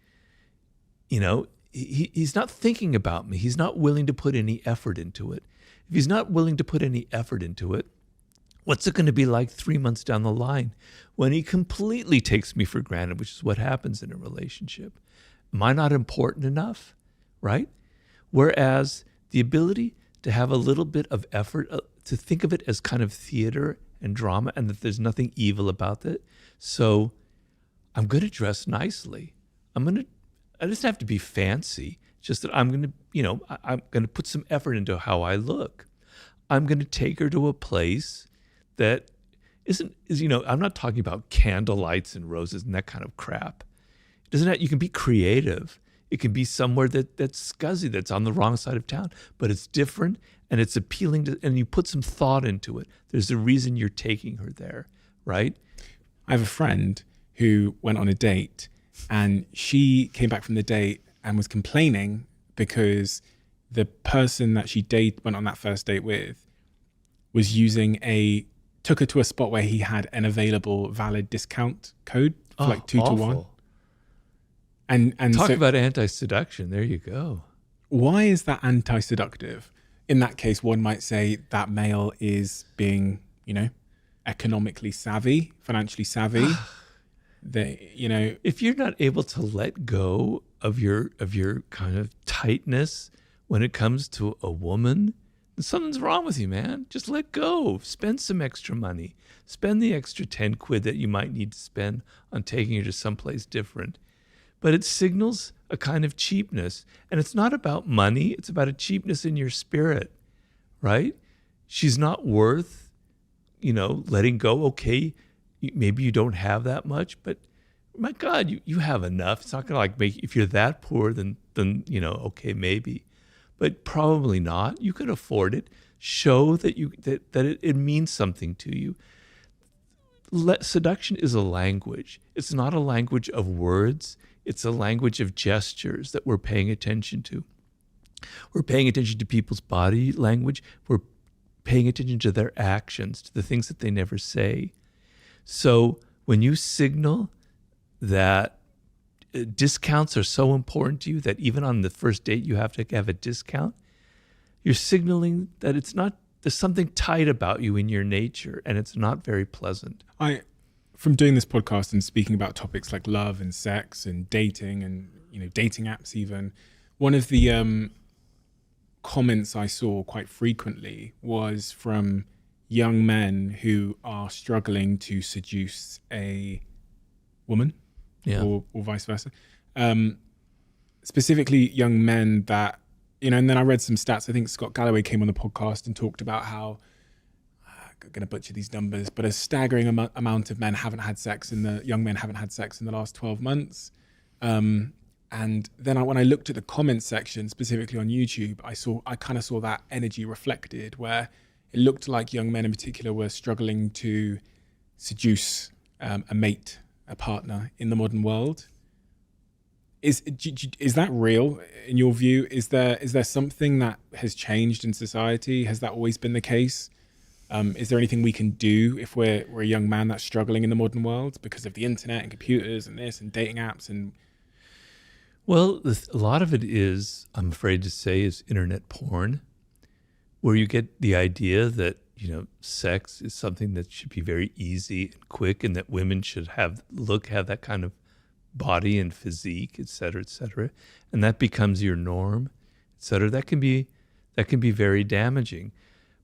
You know, he's not thinking about me. He's not willing to put any effort into it. If he's not willing to put any effort into it, what's it going to be like 3 months down the line when he completely takes me for granted, which is what happens in a relationship? Am I not important enough, right? Whereas the ability to have a little bit of effort, to think of it as kind of theater and drama, and that there's nothing evil about it. So I'm going to dress nicely. I just have to be fancy. It's just that I'm going to put some effort into how I look. I'm going to take her to a place that I'm not talking about candle lights and roses and that kind of crap. You can be creative. It can be somewhere that's scuzzy, that's on the wrong side of town, but it's different and it's appealing to, and you put some thought into it. There's a reason you're taking her there, right? I have a friend who went on a date and she came back from the date and was complaining because the person that she went on that first date with was took her to a spot where he had an available valid discount code for like 2 to 1. And talk about anti-seduction. There you go. Why is that anti-seductive? In that case, one might say that male is being, economically savvy, financially savvy. If you're not able to let go of your kind of tightness when it comes to a woman, then something's wrong with you, man. Just let go. Spend some extra money. Spend the extra 10 quid that you might need to spend on taking her to someplace different. But it signals a kind of cheapness. And it's not about money. It's about a cheapness in your spirit, right? She's not worth, letting go. Okay, maybe you don't have that much, but my God, you have enough. It's not going to make, if you're that poor, then okay, maybe. But probably not. You can afford it. Show that it means something to you. Seduction is a language. It's not a language of words. It's a language of gestures that we're paying attention to. We're paying attention to people's body language. We're paying attention to their actions, to the things that they never say. So when you signal that discounts are so important to you that even on the first date you have to have a discount, you're signaling that there's something tight about you in your nature, and it's not very pleasant. From doing this podcast and speaking about topics like love and sex and dating and, dating apps even, one of the comments I saw quite frequently was from young men who are struggling to seduce a woman, or vice versa. Specifically young men that, and then I read some stats. I think Scott Galloway came on the podcast and talked about how, I'm going to butcher these numbers, but a staggering amount of men haven't had sex young men haven't had sex in the last 12 months. And then when I looked at the comments section, specifically on YouTube, I kind of saw that energy reflected, where it looked like young men in particular were struggling to seduce a mate, a partner in the modern world. Is that real in your view? Is there something that has changed in society? Has that always been the case? Is there anything we can do if we're a young man that's struggling in the modern world because of the internet and computers and this and dating apps? And well, a lot of it is, I'm afraid to say, is internet porn, where you get the idea that sex is something that should be very easy and quick, and that women should have that kind of body and physique, et cetera, and that becomes your norm, et cetera. That can be very damaging.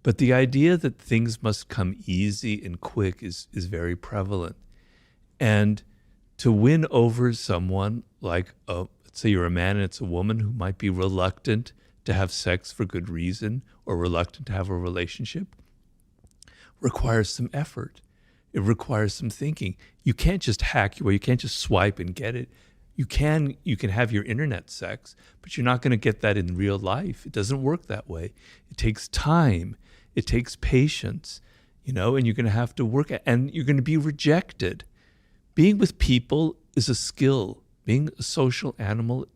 But the idea that things must come easy and quick is very prevalent. And to win over someone like, let's say you're a man and it's a woman who might be reluctant to have sex for good reason or reluctant to have a relationship, requires some effort. It requires some thinking. You can't just hack your way. You can't just swipe and get it. You can have your internet sex, but you're not going to get that in real life. It doesn't work that way. It takes time. It takes patience, and you're going to have to work and you're going to be rejected. Being with people is a skill. Being a social animal,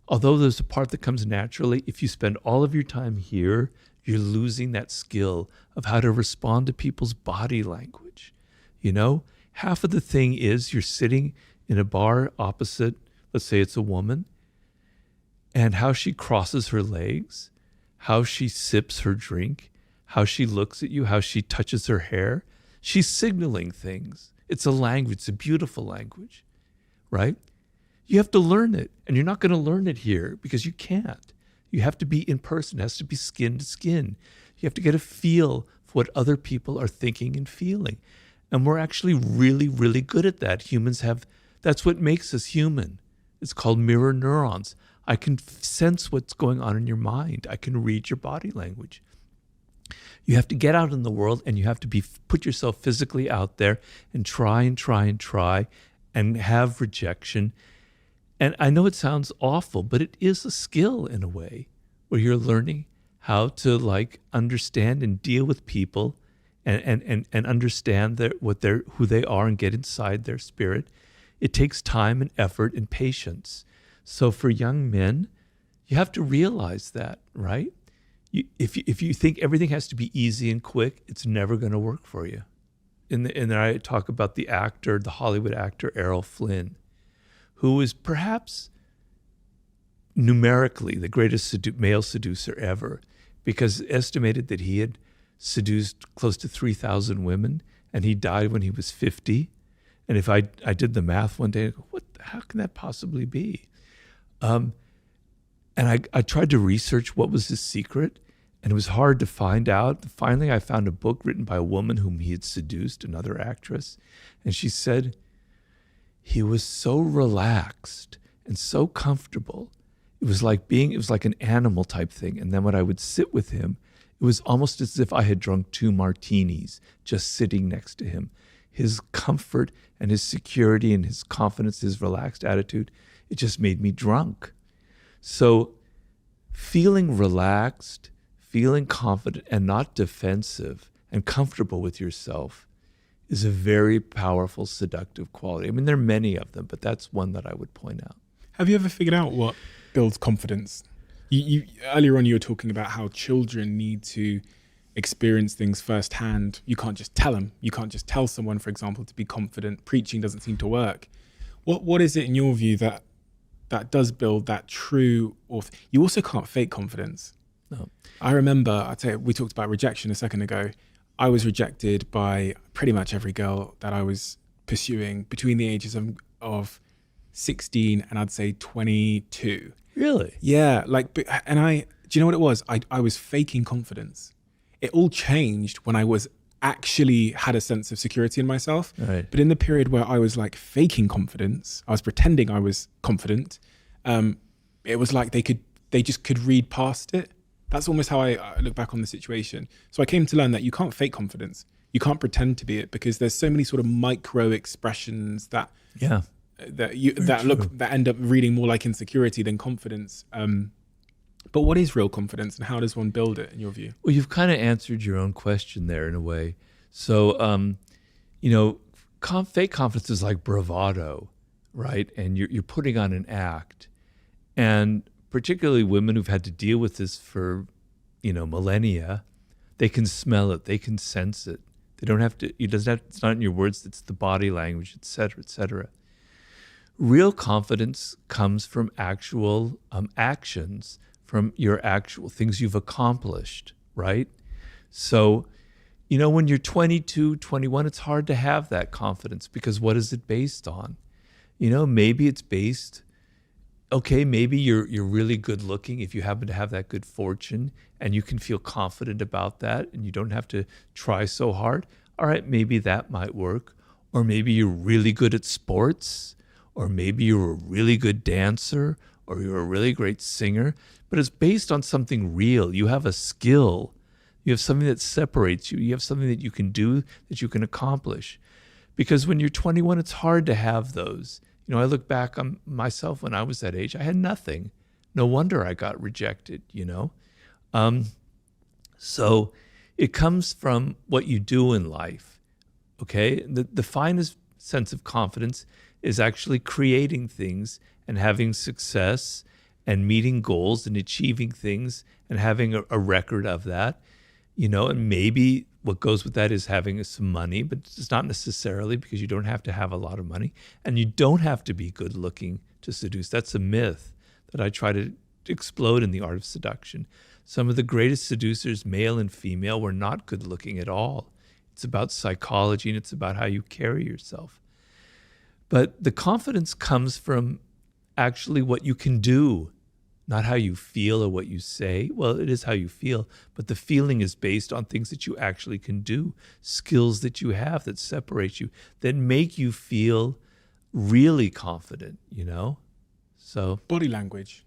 although there's a part that comes naturally, if you spend all of your time here, you're losing that skill of how to respond to people's body language. Half of the thing is you're sitting in a bar opposite, let's say it's a woman, and how she crosses her legs, how she sips her drink, how she looks at you, how she touches her hair. She's signaling things. It's a language. It's a beautiful language, right? You have to learn it, and you're not going to learn it here because you can't. You have to be in person. It has to be skin to skin. You have to get a feel for what other people are thinking and feeling. And we're actually really, really good at that. That's what makes us human. It's called mirror neurons. I can sense what's going on in your mind. I can read your body language. You have to get out in the world, and you have to put yourself physically out there and try and have rejection. And I know it sounds awful, but it is a skill in a way where you're learning how to understand and deal with people and understand who they are and get inside their spirit. It takes time and effort and patience. So for young men, you have to realize that, right? If you think everything has to be easy and quick, it's never going to work for you. And I talk about the Hollywood actor Errol Flynn, who is perhaps numerically the greatest male seducer ever, because it's estimated that he had seduced close to 3,000 women, and he died when he was 50. And if I did the math one day, I go, how can that possibly be? And I tried to research what was his secret, and it was hard to find out. Finally, I found a book written by a woman whom he had seduced, another actress, and she said he was so relaxed and so comfortable. It was like an animal type thing. And then when I would sit with him, it was almost as if I had drunk 2 martinis just sitting next to him. His comfort and his security and his confidence, his relaxed attitude, it just made me drunk. So feeling relaxed, feeling confident and not defensive and comfortable with yourself is a very powerful seductive quality. I mean, there are many of them, but that's one that I would point out. Have you ever figured out what builds confidence? You earlier on, you were talking about how children need to experience things firsthand. You can't just tell them. You can't just tell someone, for example, to be confident. Preaching doesn't seem to work. What is it in your view that does build that true, you also can't fake confidence. No. I remember, I'd say we talked about rejection a second ago. I was rejected by pretty much every girl that I was pursuing between the ages of 16 and I'd say 22. Really? Yeah, do you know what it was? I was faking confidence. It all changed when I was actually had a sense of security in myself. Right. But in the period where I was like faking confidence, I was pretending I was confident. It was like they just could read past it. That's almost how I look back on the situation. So I came to learn that you can't fake confidence. You can't pretend to be it, because there's so many sort of micro expressions that end up reading more like insecurity than confidence. But what is real confidence, and how does one build it in your view? Well, you've kind of answered your own question there in a way. So, fake confidence is like bravado, right? And you're putting on an act. And particularly women who've had to deal with this for, millennia, they can smell it, they can sense it. They don't have to, it's not in your words, it's the body language, et cetera, et cetera. Real confidence comes from actual actions, from your actual things you've accomplished, right? So, when you're 22, 21, it's hard to have that confidence, because what is it based on? Maybe it's based, maybe you're really good looking if you happen to have that good fortune and you can feel confident about that and you don't have to try so hard. All right, maybe that might work. Or maybe you're really good at sports, or maybe you're a really good dancer, or you're a really great singer, but it's based on something real. You have a skill. You have something that separates you. You have something that you can do, that you can accomplish. Because when you're 21, it's hard to have those. I look back on myself when I was that age. I had nothing. No wonder I got rejected, So it comes from what you do in life, okay? The finest sense of confidence is actually creating things and having success and meeting goals and achieving things and having a record of that, and maybe what goes with that is having some money, but it's not necessarily, because you don't have to have a lot of money, and you don't have to be good looking to seduce. That's a myth that I try to explode in The Art of Seduction. Some of the greatest seducers, male and female, were not good looking at all. It's about psychology, and it's about how you carry yourself. But the confidence comes from actually what you can do, not how you feel or what you say. Well, it is how you feel, but the feeling is based on things that you actually can do, skills that you have that separate you, that make you feel really confident, So Body language.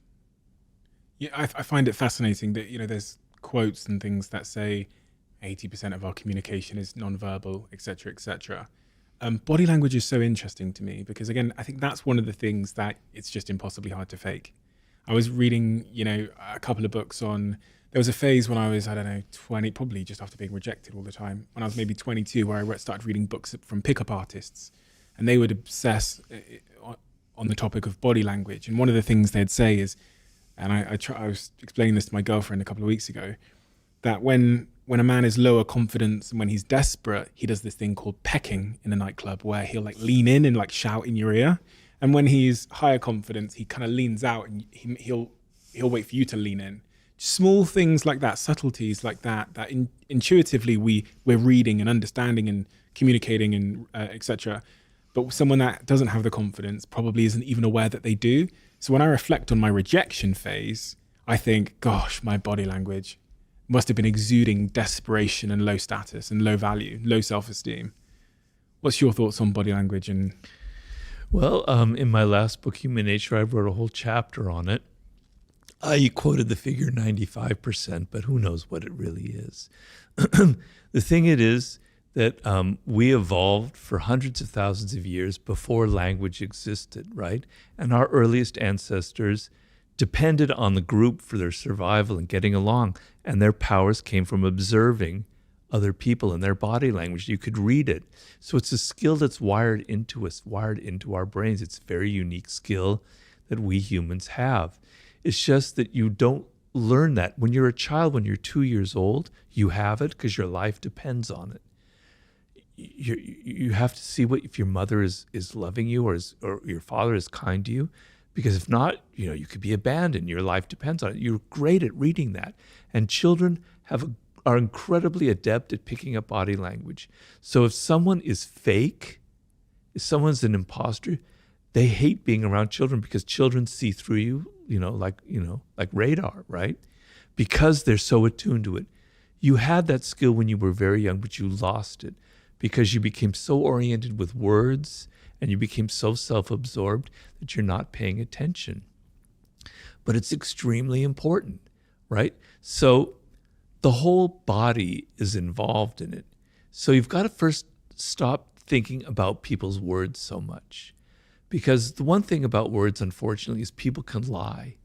Yeah, I find it fascinating that, there's quotes and things that say 80% of our communication is nonverbal, et cetera, et cetera. Body language is so interesting to me because, again, I think that's one of the things that it's just impossibly hard to fake. I was reading, a couple of books on, there was a phase when I was, 20, probably just after being rejected all the time, when I was maybe 22, where I started reading books from pickup artists, and they would obsess on the topic of body language. And one of the things they'd say is, and I was explaining this to my girlfriend a couple of weeks ago, that when a man is lower confidence and when he's desperate, he does this thing called pecking in a nightclub, where he'll lean in and shout in your ear. And when he's higher confidence, he kind of leans out and he'll wait for you to lean in. Small things like that, subtleties like that intuitively we're reading and understanding and communicating and etc. But someone that doesn't have the confidence probably isn't even aware that they do. So when I reflect on my rejection phase, I think, gosh, my body language must have been exuding desperation and low status and low value, low self-esteem. What's your thoughts on body language? And well, in my last book, Human Nature, I wrote a whole chapter on it. I quoted the figure 95%, but who knows what it really is. The thing it is that we evolved for hundreds of thousands of years before language existed, right? And our earliest ancestors depended on the group for their survival and getting along, and their powers came from observing other people and their body language. You could read it. So it's a skill that's wired into us, wired into our brains. It's a very unique skill that we humans have. It's just that you don't learn that. When you're a child, when you're 2 years old, you have it because your life depends on it. You have to see if your mother is loving you, or your father is kind to you, because if not, you could be abandoned. Your life depends on it. You're great at reading that, and children are incredibly adept at picking up body language. So if someone is fake, if someone's an imposter, they hate being around children because children see through you, like radar, right? Because they're so attuned to it. You had that skill when you were very young, but you lost it because you became so oriented with words and you became so self-absorbed that you're not paying attention. But it's extremely important, right? So the whole body is involved in it. So you've got to first stop thinking about people's words so much. Because the one thing about words, unfortunately, is people can lie.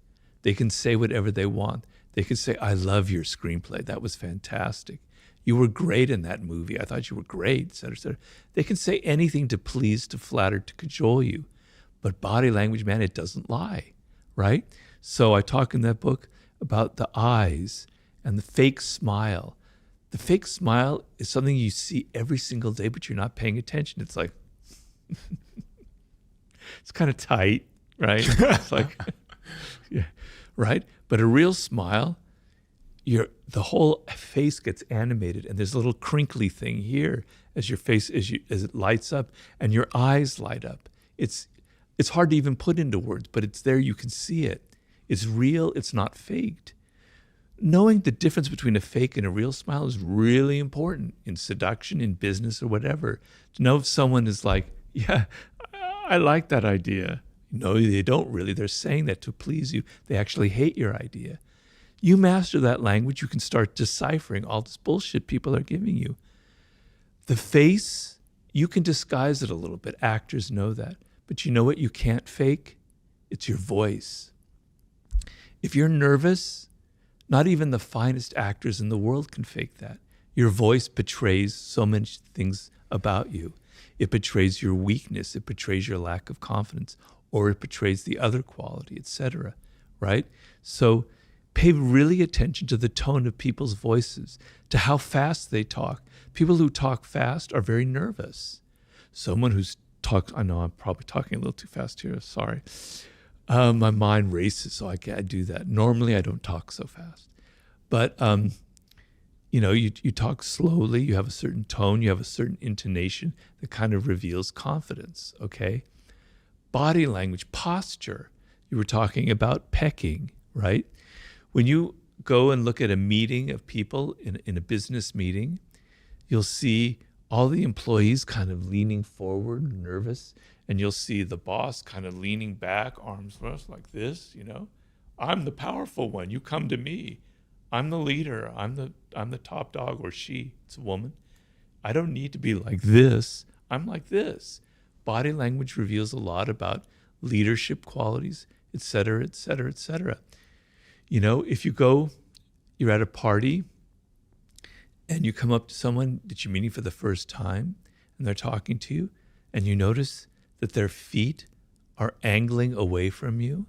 They can say whatever they want. They can say, I love your screenplay. That was fantastic. You were great in that movie. I thought you were great, et cetera, et cetera. They can say anything to please, to flatter, to cajole you. But body language, man, it doesn't lie, right? So I talk in that book about the eyes and the fake smile. The fake smile is something you see every single day, but you're not paying attention. It's like, it's kind of tight, right? It's like, yeah, right? But a real smile, the whole face gets animated, and there's a little crinkly thing here as your face, as it lights up, and your eyes light up. It's hard to even put into words, but it's there. You can see it. It's real. It's not faked. Knowing the difference between a fake and a real smile is really important in seduction, in business, or whatever. To know if someone is like, yeah, I like that idea. No, they don't really. They're saying that to please you. They actually hate your idea. You master that language, you can start deciphering all this bullshit people are giving you. The face, you can disguise it a little bit. Actors know that. But you know what you can't fake? It's your voice. If you're nervous, not even the finest actors in the world can fake that. Your voice betrays so many things about you. It betrays your weakness. It betrays your lack of confidence, or it betrays the other quality, etc. Right? So pay really attention to the tone of people's voices, to how fast they talk. People who talk fast are very nervous. Someone who's talks, I know I'm probably talking a little too fast here, sorry. My mind races, so I do that. Normally I don't talk so fast. But, you talk slowly, you have a certain tone, you have a certain intonation that kind of reveals confidence, okay? Body language, posture. You were talking about pecking, right? When you go and look at a meeting of people in a business meeting, you'll see all the employees kind of leaning forward, nervous, and you'll see the boss kind of leaning back, arms crossed like this, I'm the powerful one. You come to me. I'm the leader. I'm the top dog, or she. It's a woman. I don't need to be like this. I'm like this. Body language reveals a lot about leadership qualities, et cetera, et cetera, et cetera. If you're at a party and you come up to someone that you're meeting for the first time and they're talking to you and you notice that their feet are angling away from you,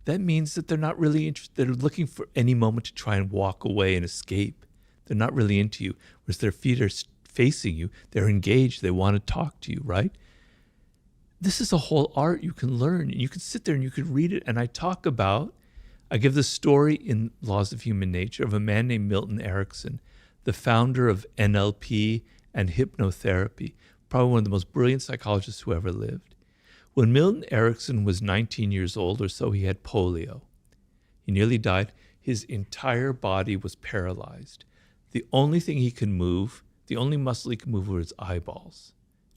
that means that they're not really interested. They're looking for any moment to try and walk away and escape. They're not really into you. Whereas their feet are facing you, they're engaged, they want to talk to you, right? This is a whole art you can learn. And you can sit there and you can read it. And I give the story in Laws of Human Nature of a man named Milton Erickson, the founder of NLP and hypnotherapy, probably one of the most brilliant psychologists who ever lived. When Milton Erickson was 19 years old or so, he had polio. He nearly died. His entire body was paralyzed. The only thing he could move, the only muscle he could move were his eyeballs.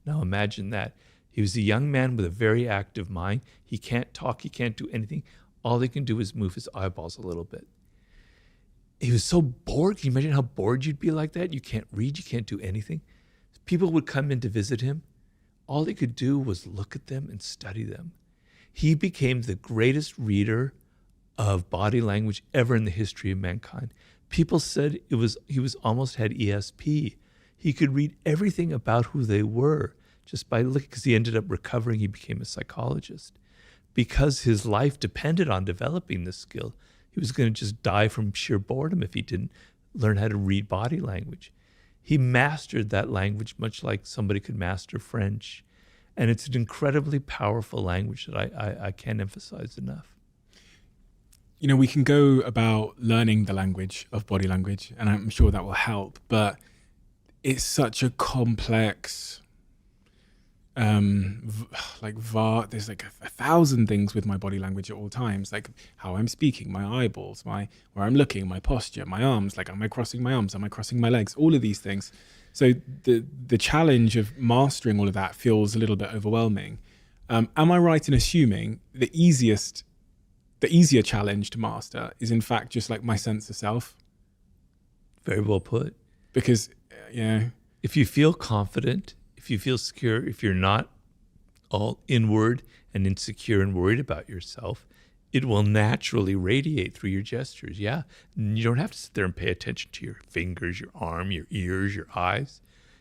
Now imagine that. He was a young man with a very active mind. He can't talk, he can't do anything. All he can do is move his eyeballs a little bit. He was so bored. Can you imagine how bored you'd be like that? You can't read, you can't do anything. People would come in to visit him. All he could do was look at them and study them. He became the greatest reader of body language ever in the history of mankind. People said he was almost had ESP. He could read everything about who they were just by looking, because he ended up recovering. He became a psychologist. Because his life depended on developing this skill, He was going to just die from sheer boredom if he didn't learn how to read body language. He mastered that language much like somebody could master French. And it's an incredibly powerful language that I can't emphasize enough. You know, we can go about learning the language of body language, and I'm sure that will help, but it's such a complex, there's like a thousand things with my body language at all times, like how I'm speaking, my eyeballs, where I'm looking, my posture, my arms, like am I crossing my arms, am I crossing my legs, all of these things. So the challenge of mastering all of that feels a little bit overwhelming. Am I right in assuming the easier challenge to master is in fact just like my sense of self? Very well put. Because, if you feel confident, if you feel secure, if you're not all inward and insecure and worried about yourself, it will naturally radiate through your gestures. Yeah. You don't have to sit there and pay attention to your fingers, your arm, your ears, your eyes.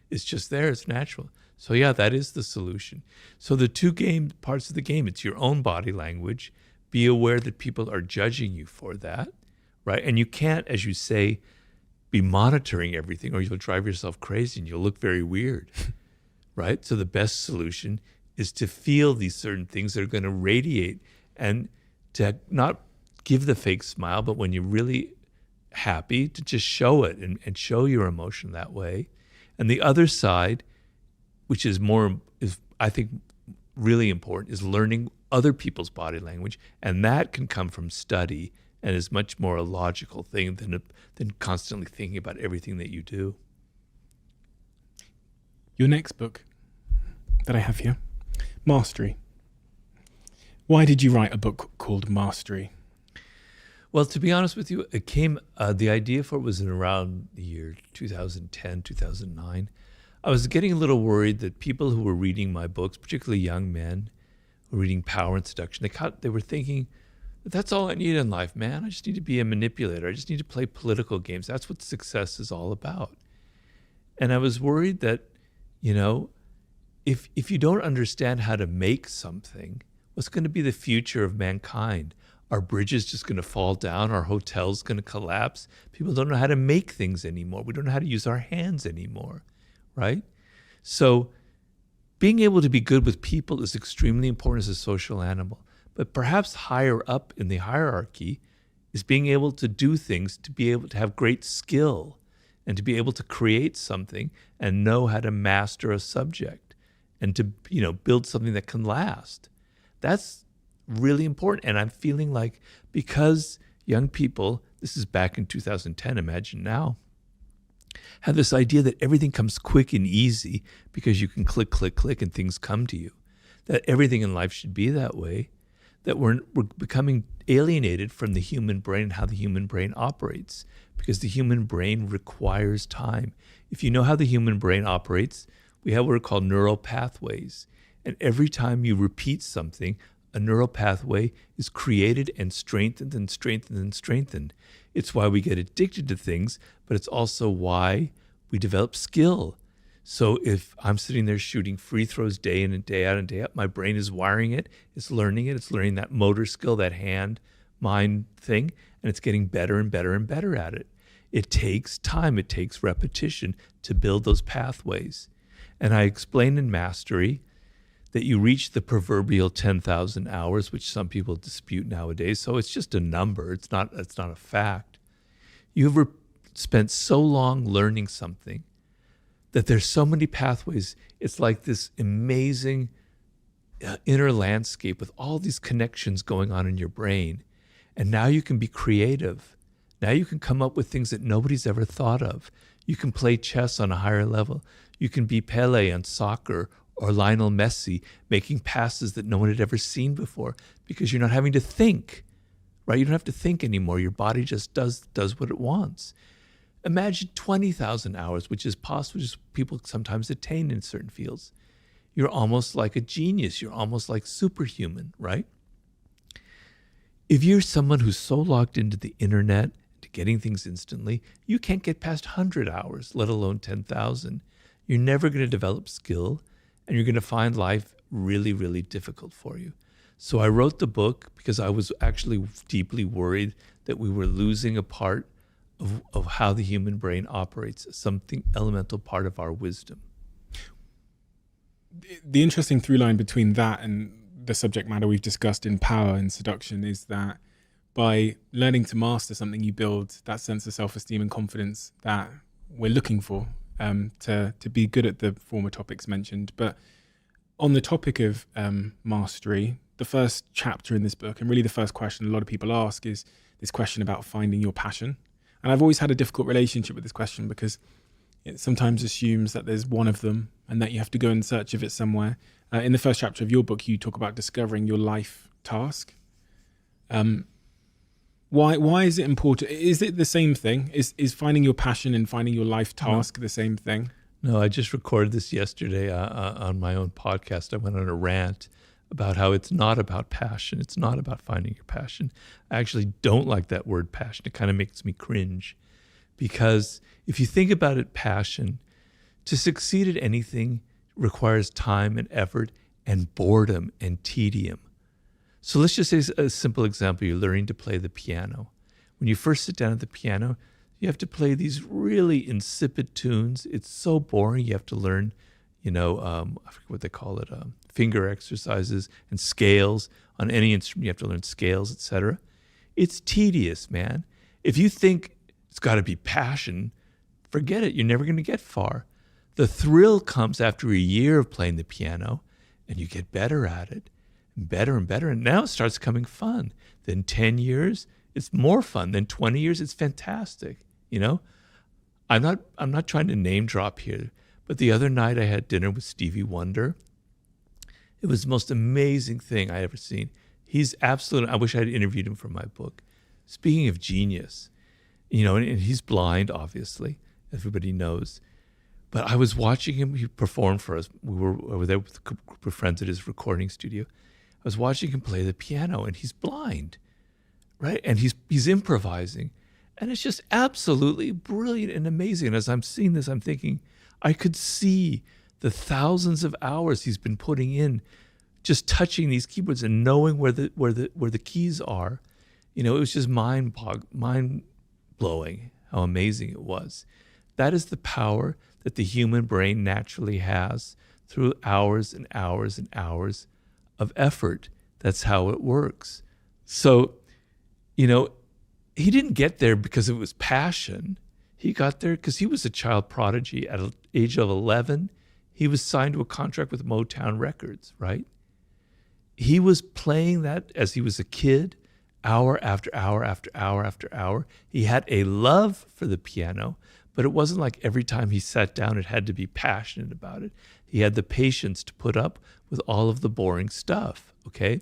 It's just there. It's natural. So yeah, that is the solution. So the two parts of the game, it's your own body language. Be aware that people are judging you for that, right? And you can't, as you say, be monitoring everything or you'll drive yourself crazy and you'll look very weird, right? So the best solution is to feel these certain things that are going to radiate and to not give the fake smile, but when you're really happy, to just show it and show your emotion that way. And the other side, which is I think really important, is learning other people's body language, and that can come from study and is much more a logical thing than constantly thinking about everything that you do. Your next book that I have here, Mastery. Why did you write a book called Mastery? Well, to be honest with you, it came, the idea for it was in around the year 2010, 2009. I was getting a little worried that people who were reading my books, particularly young men, who were reading Power and Seduction, they were thinking, that's all I need in life, man. I just need to be a manipulator. I just need to play political games. That's what success is all about. And I was worried that, if you don't understand how to make something, what's going to be the future of mankind? Are bridges just going to fall down? Are hotels going to collapse? People don't know how to make things anymore. We don't know how to use our hands anymore, right? So being able to be good with people is extremely important as a social animal. But perhaps higher up in the hierarchy is being able to do things, to be able to have great skill and to be able to create something and know how to master a subject and to, build something that can last. That's really important. And I'm feeling like because young people, this is back in 2010, imagine now, have this idea that everything comes quick and easy because you can click, click, click and things come to you, that everything in life should be that way, that we're becoming alienated from the human brain and how the human brain operates, because the human brain requires time. If you know how the human brain operates, we have what are called neural pathways. And every time you repeat something, a neural pathway is created and strengthened and strengthened and strengthened. It's why we get addicted to things, but it's also why we develop skill. So if I'm sitting there shooting free throws day in and day out and day out, my brain is wiring it, it's learning that motor skill, that hand-mind thing, and it's getting better and better and better at it. It takes time, it takes repetition to build those pathways. And I explain in Mastery that you reach the proverbial 10,000 hours, which some people dispute nowadays. So it's just a number. It's not a fact. You've spent so long learning something that there's so many pathways. It's like this amazing inner landscape with all these connections going on in your brain. And now you can be creative. Now you can come up with things that nobody's ever thought of. You can play chess on a higher level. You can be Pele on soccer or Lionel Messi making passes that no one had ever seen before because you're not having to think, right? You don't have to think anymore. Your body just does what it wants. Imagine 20,000 hours, which is possible, which people sometimes attain in certain fields. You're almost like a genius. You're almost like superhuman, right? If you're someone who's so logged into the internet, to getting things instantly, you can't get past 100 hours, let alone 10,000. You're never going to develop skill, and you're going to find life really, really difficult for you. So I wrote the book because I was actually deeply worried that we were losing a part of how the human brain operates, something elemental part of our wisdom. The interesting through line between that and the subject matter we've discussed in Power and Seduction is that by learning to master something, you build that sense of self-esteem and confidence that we're looking for to be good at the former topics mentioned. But on the topic of mastery, the first chapter in this book, and really the first question a lot of people ask, is this question about finding your passion. And I've always had a difficult relationship with this question because it sometimes assumes that there's one of them and that you have to go in search of it somewhere. In the first chapter of your book, you talk about discovering your life task. Why is it important? Is it the same thing? Is finding your passion and finding your life task the same thing? No, I just recorded this yesterday on my own podcast. I went on a rant about how it's not about passion. It's not about finding your passion. I actually don't like that word passion. It kind of makes me cringe because if you think about it, passion, to succeed at anything requires time and effort and boredom and tedium. So let's just say a simple example. You're learning to play the piano. When you first sit down at the piano, you have to play these really insipid tunes. It's so boring. You have to learn, I forget what they call it, finger exercises and scales. On any instrument, you have to learn scales, etc. It's tedious, man. If you think it's got to be passion, forget it. You're never going to get far. The thrill comes after a year of playing the piano, and you get better at it, and better, and now it starts becoming fun. Then 10 years, it's more fun. Then 20 years, it's fantastic. I'm not trying to name drop here, but the other night I had dinner with Stevie Wonder. It was the most amazing thing I ever seen. He's absolutely, I wish I had interviewed him for my book. Speaking of genius, and he's blind, obviously, everybody knows. But I was watching him, he performed for us. We were there with a group of friends at his recording studio. I was watching him play the piano, and he's blind, right? And he's improvising. And it's just absolutely brilliant and amazing. And as I'm seeing this, I'm thinking, I could see the thousands of hours he's been putting in just touching these keyboards and knowing where the keys are. It was just mind blowing how amazing it was. That is the power that the human brain naturally has through hours and hours and hours of effort. That's how it works. So, he didn't get there because it was passion. He got there because he was a child prodigy. At the age of 11, he was signed to a contract with Motown Records, right? He was playing that as he was a kid, hour after hour after hour after hour. He had a love for the piano, but it wasn't like every time he sat down, it had to be passionate about it. He had the patience to put up with all of the boring stuff, okay?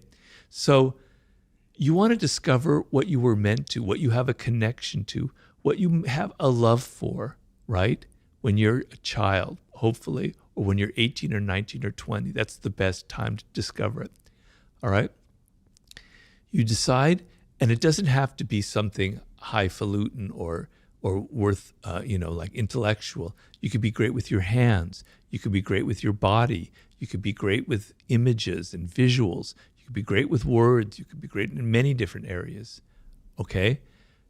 So you want to discover what you were meant to, what you have a connection to, what you have a love for, right? When you're a child, hopefully, or when you're 18 or 19 or 20, that's the best time to discover it, all right? You decide, and it doesn't have to be something highfalutin or worth, like intellectual. You could be great with your hands. You could be great with your body. You could be great with images and visuals. You could be great with words. You could be great in many different areas, okay?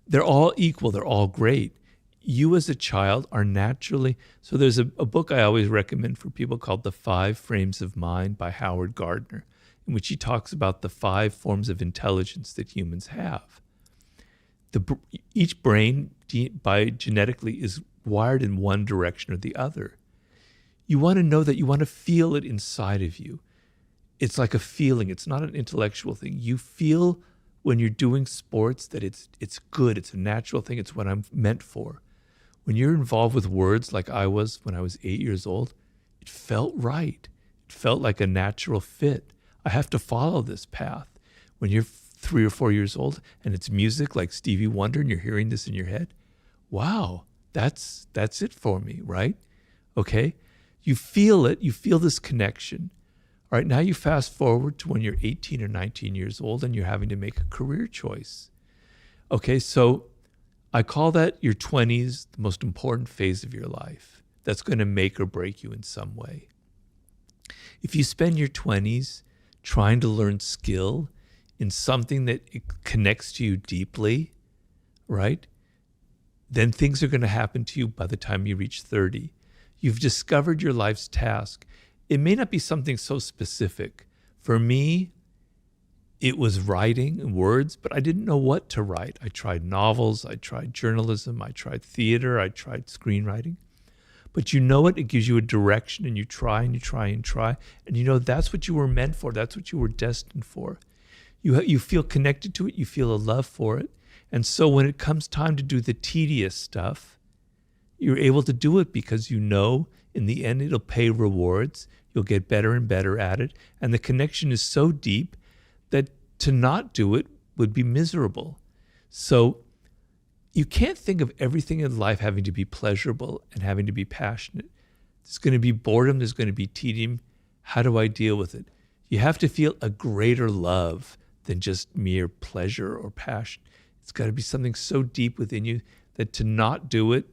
They're all equal. They're all great. You as a child are naturally, so there's a book I always recommend for people called The 5 Frames of Mind by Howard Gardner, in which he talks about the 5 forms of intelligence that humans have. Each brain by genetically is wired in one direction or the other. You want to know that, you want to feel it inside of you. It's like a feeling. It's not an intellectual thing. You feel when you're doing sports that it's good. It's a natural thing. It's what I'm meant for. When you're involved with words like I was when I was 8 years old, it felt right. It felt like a natural fit. I have to follow this path. When you're 3 or 4 years old and it's music like Stevie Wonder and you're hearing this in your head, wow, that's it for me, right? Okay? You feel it. You feel this connection. All right, now you fast forward to when you're 18 or 19 years old and you're having to make a career choice. Okay, so I call that your 20s, the most important phase of your life. That's going to make or break you in some way. If you spend your 20s trying to learn skill in something that it connects to you deeply, right? Then things are going to happen to you by the time you reach 30. You've discovered your life's task. It may not be something so specific. For me, it was writing and words, but I didn't know what to write. I tried novels, I tried journalism, I tried theater, I tried screenwriting. But you know it gives you a direction, and you try and you try and try. And you know that's what you were meant for. That's what you were destined for. You feel connected to it. You feel a love for it. And so when it comes time to do the tedious stuff, you're able to do it because you know in the end it'll pay rewards. You'll get better and better at it. And the connection is so deep that to not do it would be miserable. So you can't think of everything in life having to be pleasurable and having to be passionate. There's going to be boredom. There's going to be tedium. How do I deal with it? You have to feel a greater love than just mere pleasure or passion. It's got to be something so deep within you that to not do it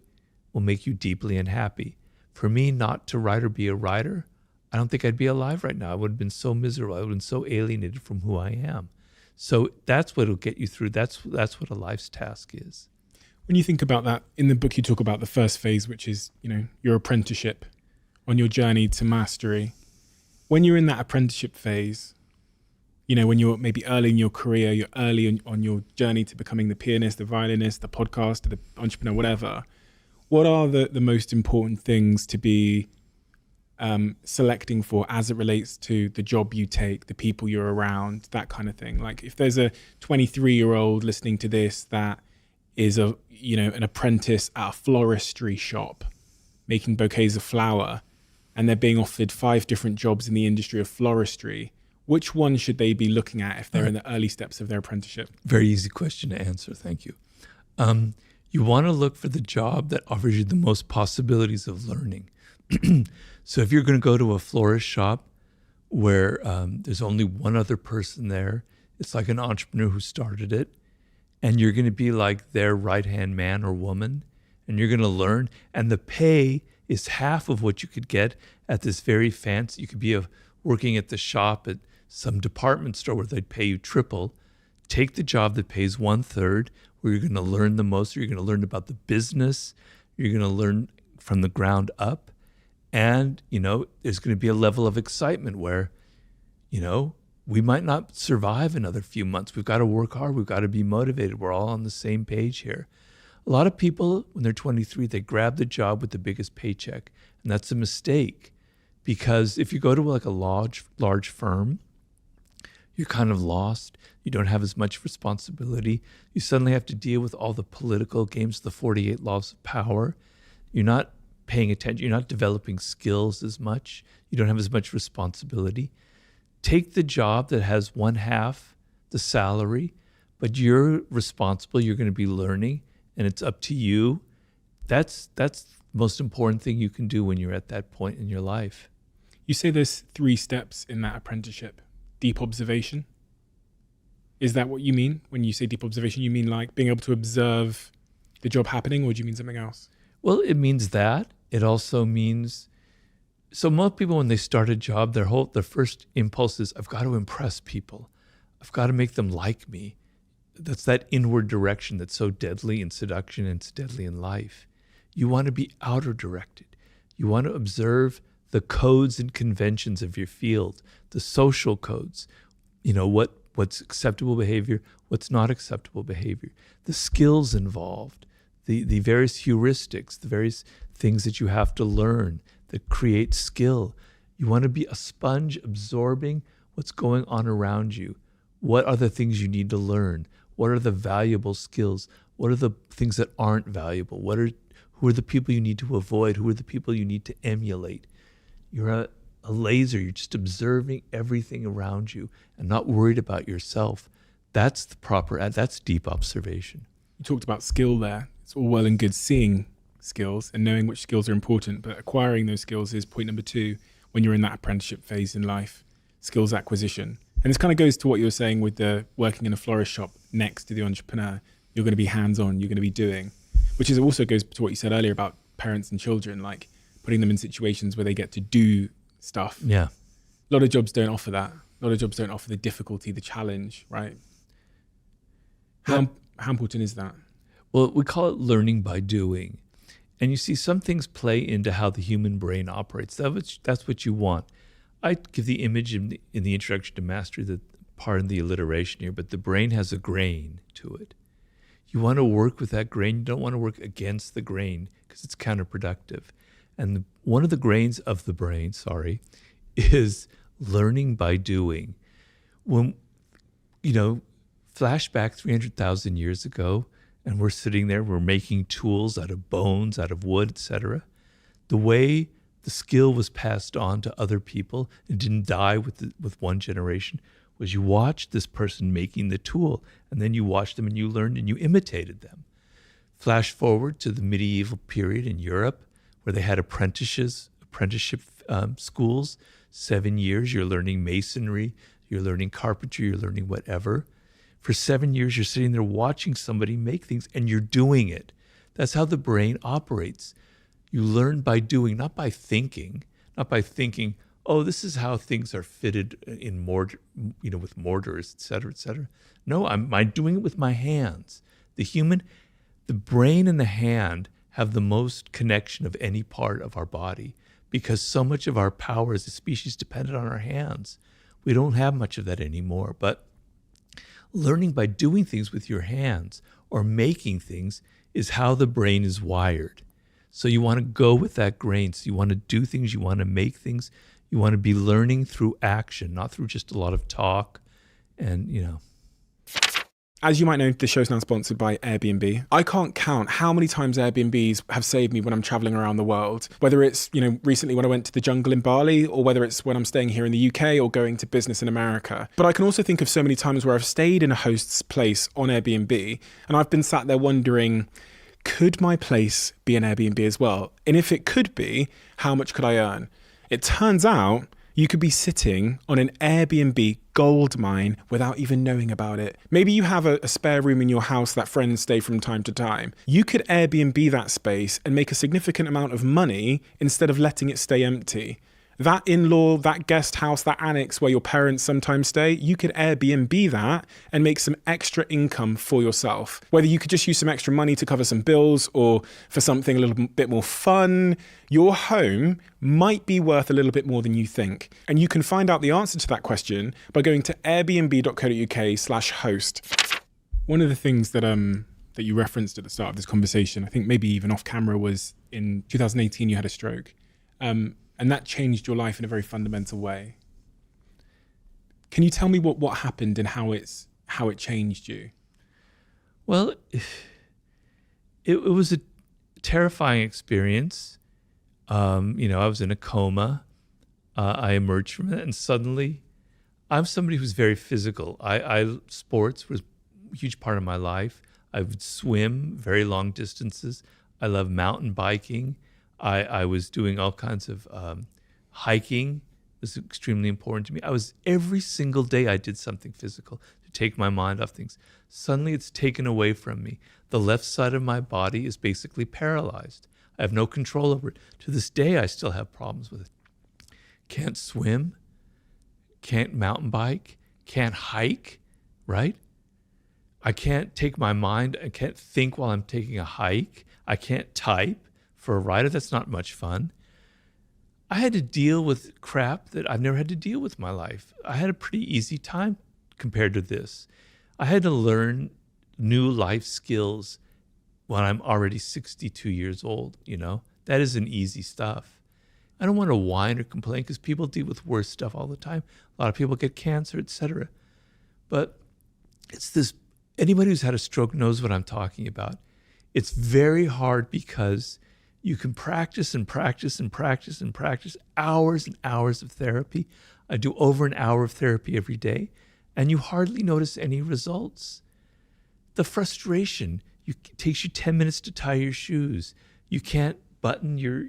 will make you deeply unhappy. For me, not to write or be a writer, I don't think I'd be alive right now. I would have been so miserable. I would have been so alienated from who I am. So that's what will get you through. That's what a life's task is. When you think about that, in the book you talk about the first phase, which is, your apprenticeship on your journey to mastery. When you're in that apprenticeship phase, when you're maybe early in your career, you're early on your journey to becoming the pianist, the violinist, the podcaster, the entrepreneur, whatever. What are the most important things to be selecting for as it relates to the job you take, the people you're around, that kind of thing? Like if there's a 23-year-old listening to this that is an apprentice at a floristry shop making bouquets of flower, and they're being offered 5 different jobs in the industry of floristry, which one should they be looking at if they're in the early steps of their apprenticeship? Very easy question to answer. Thank you. You want to look for the job that offers you the most possibilities of learning. So if you're going to go to a florist shop where there's only one other person there, it's like an entrepreneur who started it, and you're going to be like their right-hand man or woman, and you're going to learn, and the pay is half of what you could get at this very fancy. You could be working at the shop at some department store where they'd pay you triple. Take the job that pays 1/3, where you're going to learn the most. You're going to learn about the business. You're going to learn from the ground up. And, there's going to be a level of excitement where, we might not survive another few months. We've got to work hard. We've got to be motivated. We're all on the same page here. A lot of people, when they're 23, they grab the job with the biggest paycheck. And that's a mistake, because if you go to like a large firm, you're kind of lost. You don't have as much responsibility. You suddenly have to deal with all the political games, the 48 laws of power. You're not paying attention. You're not developing skills as much. You don't have as much responsibility. Take the job that has 1/2 the salary, but you're responsible. You're going to be learning, and it's up to you. That's the most important thing you can do when you're at that point in your life. You say there's 3 steps in that apprenticeship. Deep observation. Is that what you mean when you say deep observation? You mean like being able to observe the job happening, or do you mean something else? Well, it means that. It also means, so most people when they start a job, their first impulse is, I've got to impress people. I've got to make them like me. That's that inward direction that's so deadly in seduction and it's deadly in life. You want to be outer directed. You want to observe the codes and conventions of your field, the social codes, what's acceptable behavior, what's not acceptable behavior, the skills involved, the various heuristics, the various things that you have to learn that create skill. You want to be a sponge absorbing what's going on around you. What are the things you need to learn? What are the valuable skills? What are the things that aren't valuable? Who are the people you need to avoid? Who are the people you need to emulate? You're a laser. You're just observing everything around you and not worried about yourself. That's that's deep observation. You talked about skill there. It's all well and good seeing skills and knowing which skills are important, but acquiring those skills is point number 2 when you're in that apprenticeship phase in life, skills acquisition. And this kind of goes to what you were saying with the working in a florist shop next to the entrepreneur. You're going to be hands-on, you're going to be doing, which also goes to what you said earlier about parents and children, like putting them in situations where they get to do stuff. Yeah. A lot of jobs don't offer that. A lot of jobs don't offer the difficulty, the challenge, right? How important is that? Well, we call it learning by doing. And you see, some things play into how the human brain operates. That's what you want. I give the image in the Introduction to Mastery, that pardon the alliteration here, but the brain has a grain to it. You want to work with that grain. You don't want to work against the grain because it's counterproductive. And one of the grains of the brain, is learning by doing. When, flashback 300,000 years ago, and we're sitting there, we're making tools out of bones, out of wood, etc. The way the skill was passed on to other people and didn't die with one generation was you watched this person making the tool, and then you watched them and you learned and you imitated them. Flash forward to the medieval period in Europe, where they had apprenticeship schools, 7 years, you're learning masonry, you're learning carpentry, you're learning whatever. For 7 years, you're sitting there watching somebody make things and you're doing it. That's how the brain operates. You learn by doing, not by thinking, oh, this is how things are fitted in mortar, with mortars, et cetera, et cetera. No, I'm doing it with my hands. The brain and the hand have the most connection of any part of our body because so much of our power as a species depended on our hands. We don't have much of that anymore, but learning by doing things with your hands or making things is how the brain is wired. So you want to go with that grain. So you want to do things, you want to make things, you want to be learning through action, not through just a lot of talk and, As you might know, the show's now sponsored by Airbnb. I can't count how many times Airbnbs have saved me when I'm traveling around the world. Whether it's, recently when I went to the jungle in Bali, or whether it's when I'm staying here in the UK or going to business in America. But I can also think of so many times where I've stayed in a host's place on Airbnb and I've been sat there wondering, could my place be an Airbnb as well? And if it could be, how much could I earn? It turns out you could be sitting on an Airbnb gold mine without even knowing about it. Maybe you have a spare room in your house that friends stay from time to time. You could Airbnb that space and make a significant amount of money instead of letting it stay empty. That in-law, that guest house, that annex where your parents sometimes stay, you could Airbnb that and make some extra income for yourself. Whether you could just use some extra money to cover some bills or for something a little bit more fun, your home might be worth a little bit more than you think. And you can find out the answer to that question by going to airbnb.co.uk/host. One of the things that you referenced at the start of this conversation, I think maybe even off camera, was in 2018 you had a stroke. And that changed your life in a very fundamental way. Can you tell me what happened and how it changed you? Well, it was a terrifying experience. I was in a coma. I emerged from it, and suddenly, I'm somebody who's very physical. Sports was a huge part of my life. I would swim very long distances. I love mountain biking. I was doing all kinds of hiking. It was extremely important to me. Every single day I did something physical to take my mind off things. Suddenly it's taken away from me. The left side of my body is basically paralyzed. I have no control over it. To this day, I still have problems with it. Can't swim, can't mountain bike, can't hike, right? I can't take my mind, I can't think while I'm taking a hike. I can't type. For a writer, that's not much fun. I had to deal with crap that I've never had to deal with in my life. I had a pretty easy time compared to this. I had to learn new life skills when I'm already 62 years old, That isn't easy stuff. I don't want to whine or complain because people deal with worse stuff all the time. A lot of people get cancer, etc. But it's this, anybody who's had a stroke knows what I'm talking about. It's very hard because you can practice and practice and practice and practice hours and hours of therapy. I do over an hour of therapy every day, and you hardly notice any results. The frustration, it takes you 10 minutes to tie your shoes. You can't button your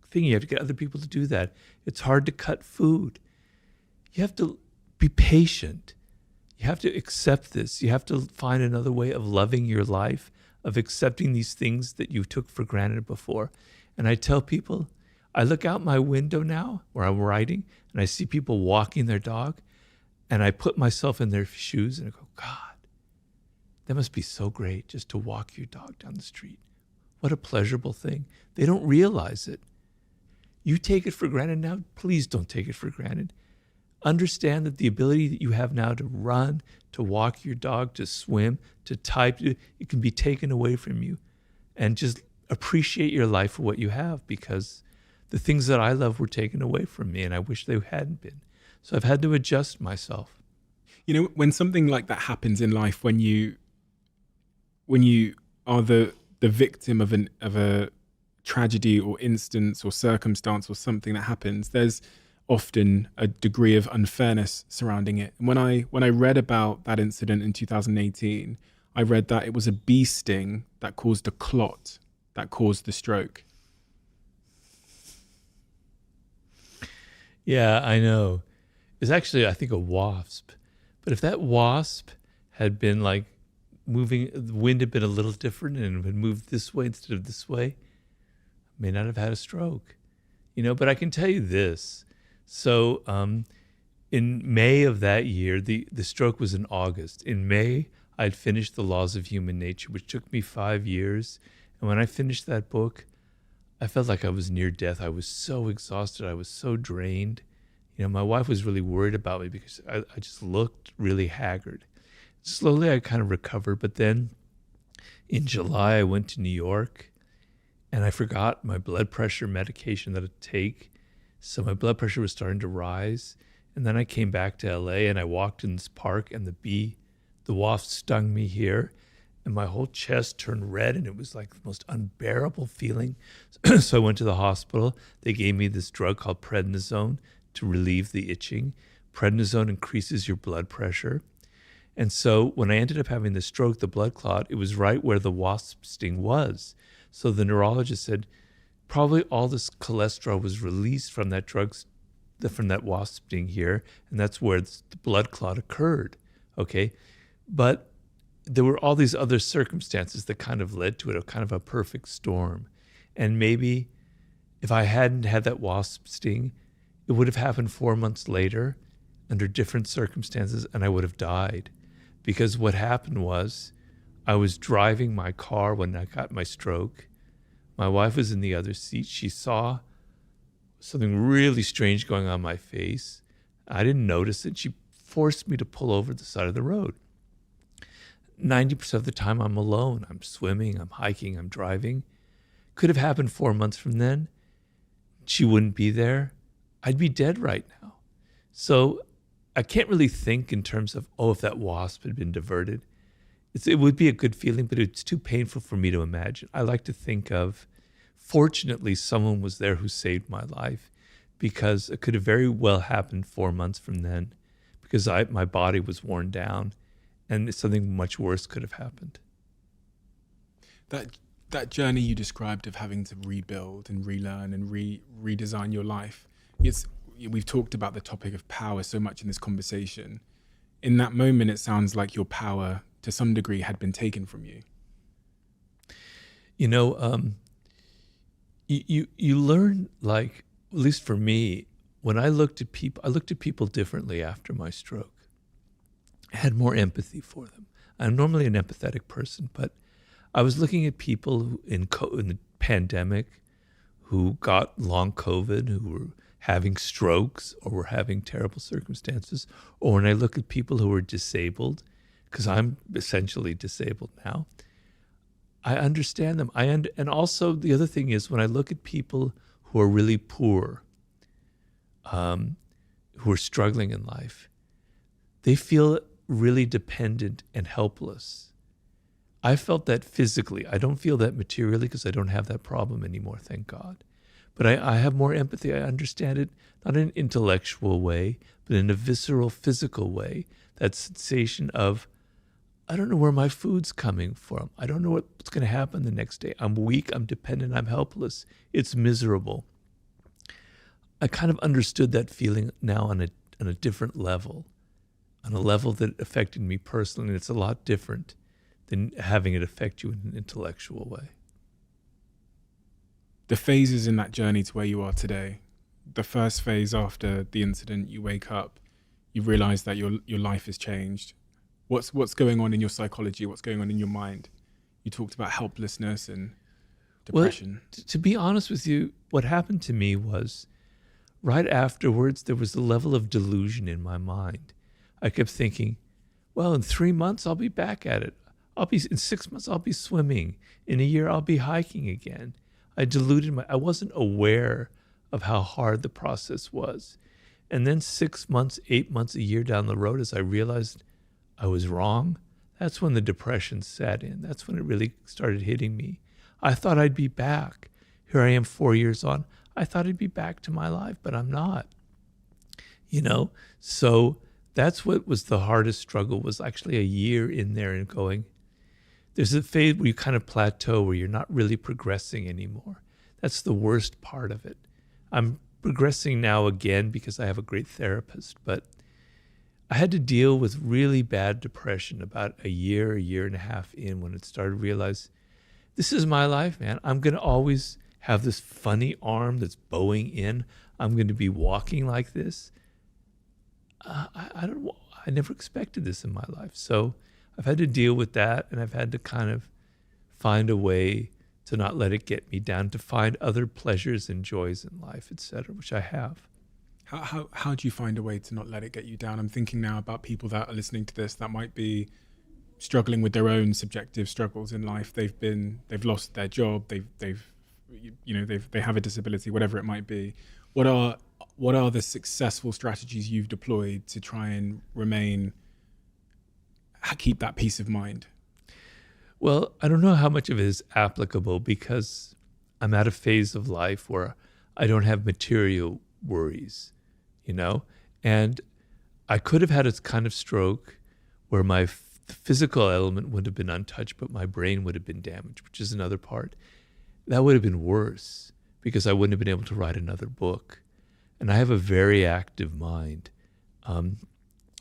thing. You have to get other people to do that. It's hard to cut food. You have to be patient. You have to accept this. You have to find another way of loving your life, of accepting these things that you took for granted before. And I tell people, I look out my window now where I'm writing and I see people walking their dog And I put myself in their shoes and I go, God, that must be so great just to walk your dog down the street. What a pleasurable thing. They don't realize it. You take it for granted now. Please don't take it for granted. Understand that the ability that you have now to run, to walk your dog, to swim, to type, it can be taken away from you. And just appreciate your life for what you have, because the things that I love were taken away from me and I wish they hadn't been. So I've had to adjust myself. You know, when something like that happens in life, when you are the victim of a tragedy or instance or circumstance or something that happens, there's often a degree of unfairness surrounding it. And when I read about that incident in 2018, I read that it was a bee sting that caused a clot that caused the stroke. Yeah, I know. It's actually, I think, a wasp. But if that wasp had been like moving, the wind had been a little different and had moved this way instead of this way, I may not have had a stroke. But I can tell you this. So in May of that year, the stroke was in August. In May, I'd finished The Laws of Human Nature, which took me 5 years. And when I finished that book, I felt like I was near death. I was so exhausted. I was so drained. My wife was really worried about me because I just looked really haggard. Slowly, I kind of recovered. But then in July, I went to New York and I forgot my blood pressure medication that I'd take. So my blood pressure was starting to rise. And then I came back to LA and I walked in this park and the wasp stung me here. And my whole chest turned red and it was like the most unbearable feeling. So I went to the hospital. They gave me this drug called prednisone to relieve the itching. Prednisone increases your blood pressure. And so when I ended up having the stroke, the blood clot, it was right where the wasp sting was. So the neurologist said, probably all this cholesterol was released from that from that wasp sting here, and that's where the blood clot occurred, okay? But there were all these other circumstances that kind of led to it, a kind of a perfect storm. And maybe if I hadn't had that wasp sting, it would have happened 4 months later under different circumstances, and I would have died. Because what happened was I was driving my car when I got my stroke. My wife was in the other seat. She saw something really strange going on my face. I didn't notice it. She forced me to pull over the side of the road. 90% of the time I'm alone. I'm swimming, I'm hiking, I'm driving. Could have happened 4 months from then. She wouldn't be there. I'd be dead right now. So I can't really think in terms of, if that wasp had been diverted. It would be a good feeling, but it's too painful for me to imagine. I like to think of, fortunately, someone was there who saved my life, because it could have very well happened 4 months from then, because my body was worn down and something much worse could have happened. That journey you described of having to rebuild and relearn and redesign your life, we've talked about the topic of power so much in this conversation. In that moment, it sounds like your power, to some degree, had been taken from you. You learn, like, at least for me, when I looked at people differently after my stroke. I had more empathy for them. I'm normally an empathetic person, but I was looking at people who in the pandemic who got long COVID, who were having strokes or were having terrible circumstances, or when I look at people who are disabled, because I'm essentially disabled now, I understand them. And also the other thing is, when I look at people who are really poor, who are struggling in life, they feel really dependent and helpless. I felt that physically. I don't feel that materially because I don't have that problem anymore, thank God. But I have more empathy. I understand it, not in an intellectual way, but in a visceral, physical way. That sensation of, I don't know where my food's coming from. I don't know what's going to happen the next day. I'm weak, I'm dependent, I'm helpless. It's miserable. I kind of understood that feeling now on a different level, on a level that affected me personally. And it's a lot different than having it affect you in an intellectual way. The phases in that journey to where you are today, the first phase after the incident, you wake up, you realize that your life has changed. What's going on in your psychology? What's going on in your mind? You talked about helplessness and depression. Well, to be honest with you, what happened to me was right afterwards, there was a level of delusion in my mind. I kept thinking, well, in 3 months, I'll be back at it. In 6 months, I'll be swimming. In a year, I'll be hiking again. I wasn't aware of how hard the process was. And then 6 months, 8 months, a year down the road, as I realized I was wrong, that's when the depression set in. That's when it really started hitting me. I thought I'd be back. Here I am 4 years on. I thought I'd be back to my life, but I'm not. So that's what was the hardest struggle, was actually a year in there and going, there's a phase where you kind of plateau, where you're not really progressing anymore. That's the worst part of it. I'm progressing now again because I have a great therapist, but I had to deal with really bad depression about a year and a half in, when it started to realize, this is my life, man. I'm going to always have this funny arm that's bowing in. I'm going to be walking like this. I never expected this in my life. So I've had to deal with that, and I've had to kind of find a way to not let it get me down, to find other pleasures and joys in life, etc., which I have. How do you find a way to not let it get you down? I'm thinking now about people that are listening to this that might be struggling with their own subjective struggles in life. They've lost their job. They have a disability, whatever it might be. What are the successful strategies you've deployed to try and keep that peace of mind? Well, I don't know how much of it is applicable, because I'm at a phase of life where I don't have material worries, and I could have had a kind of stroke where my physical element would have been untouched, but my brain would have been damaged, which is another part. That would have been worse, because I wouldn't have been able to write another book. And I have a very active mind.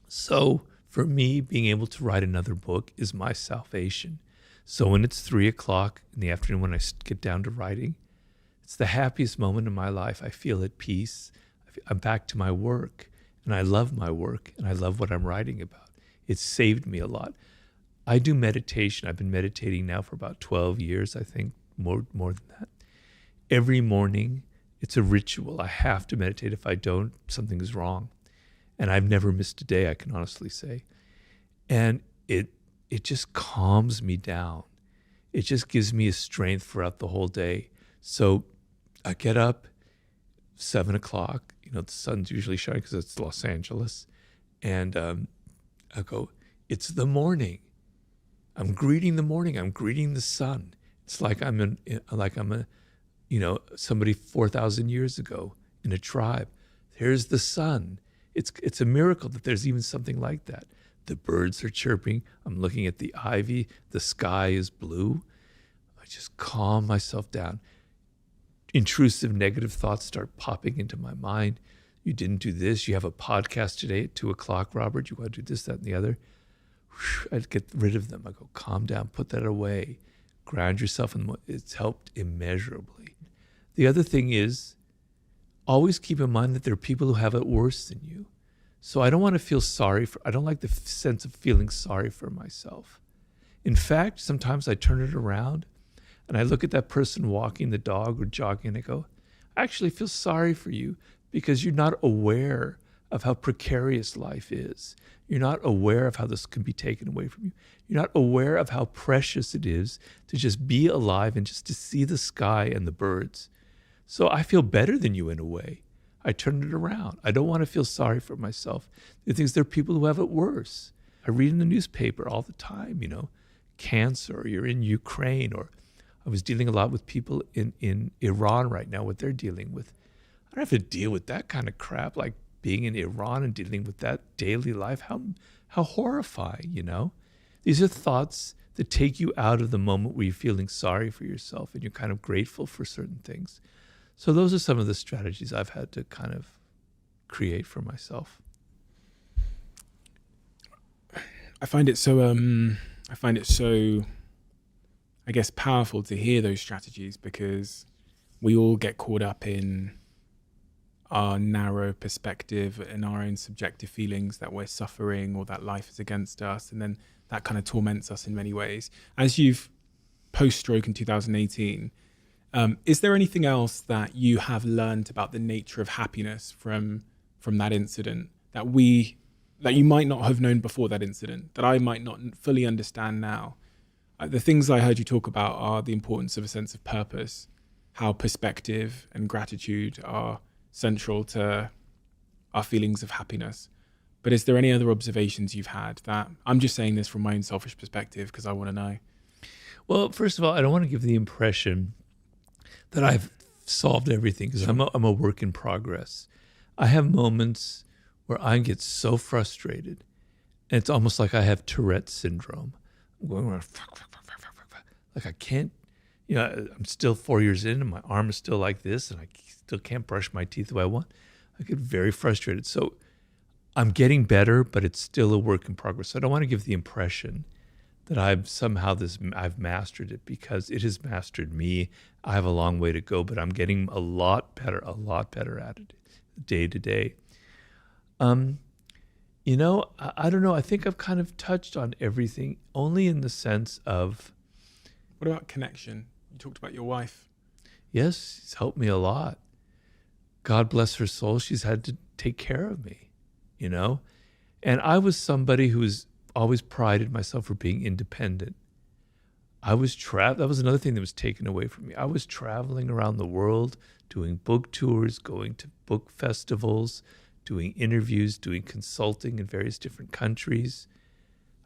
So for me, being able to write another book is my salvation. So when it's 3:00 in the afternoon, when I get down to writing, it's the happiest moment in my life. I feel at peace. I'm back to my work, and I love my work, and I love what I'm writing about. It's saved me a lot. I do meditation. I've been meditating now for about 12 years, I think, more than that. Every morning, it's a ritual. I have to meditate. If I don't, something is wrong. And I've never missed a day, I can honestly say. And it just calms me down. It just gives me a strength throughout the whole day. So I get up 7:00. The sun's usually shining because it's Los Angeles. And I go, it's the morning. I'm greeting the morning. I'm greeting the sun. It's like I'm somebody 4,000 years ago in a tribe. There's the sun. It's a miracle that there's even something like that. The birds are chirping. I'm looking at the ivy. The sky is blue. I just calm myself down. Intrusive negative thoughts start popping into my mind. You didn't do this. You have a podcast today at 2:00, Robert. You want to do this, that, and the other. I'd get rid of them. I go, calm down, put that away. Ground yourself in what it's helped immeasurably. The other thing is, always keep in mind that there are people who have it worse than you. So I don't want to feel I don't like the sense of feeling sorry for myself. In fact, sometimes I turn it around and I look at that person walking the dog or jogging, and I go, I actually feel sorry for you, because you're not aware of how precarious life is. You're not aware of how this can be taken away from you. You're not aware of how precious it is to just be alive and just to see the sky and the birds. So I feel better than you in a way. I turn it around. I don't want to feel sorry for myself. There are people who have it worse. I read in the newspaper all the time, cancer, or you're in Ukraine, or I was dealing a lot with people in Iran right now, what they're dealing with. I don't have to deal with that kind of crap, like being in Iran and dealing with that daily life. How horrifying, These are thoughts that take you out of the moment where you're feeling sorry for yourself and you're kind of grateful for certain things. So those are some of the strategies I've had to kind of create for myself. I find it so, I guess, powerful to hear those strategies, because we all get caught up in our narrow perspective and our own subjective feelings that we're suffering or that life is against us. And then that kind of torments us in many ways. As you've post-stroke in 2018, is there anything else that you have learned about the nature of happiness from that incident that you might not have known before that incident, that I might not fully understand now? The things I heard you talk about are the importance of a sense of purpose, how perspective and gratitude are central to our feelings of happiness. But is there any other observations you've had that, I'm just saying this from my own selfish perspective because I want to know? Well, first of all, I don't want to give the impression that I've solved everything, because I'm a work in progress. I have moments where I get so frustrated, and it's almost like I have Tourette's syndrome. I'm going around, like I can't, I'm still 4 years in, and my arm is still like this, and I still can't brush my teeth the way I want. I get very frustrated. So I'm getting better, but it's still a work in progress. So I don't want to give the impression that I've mastered it, because it has mastered me. I have a long way to go, but I'm getting a lot better at it day to day. I don't know. I think I've kind of touched on everything, only in the sense of... What about connection? You talked about your wife. Yes, she's helped me a lot. God bless her soul. She's had to take care of me, And I was somebody who was always prided myself for being independent. That was another thing that was taken away from me. I was traveling around the world, doing book tours, going to book festivals, doing interviews, doing consulting in various different countries.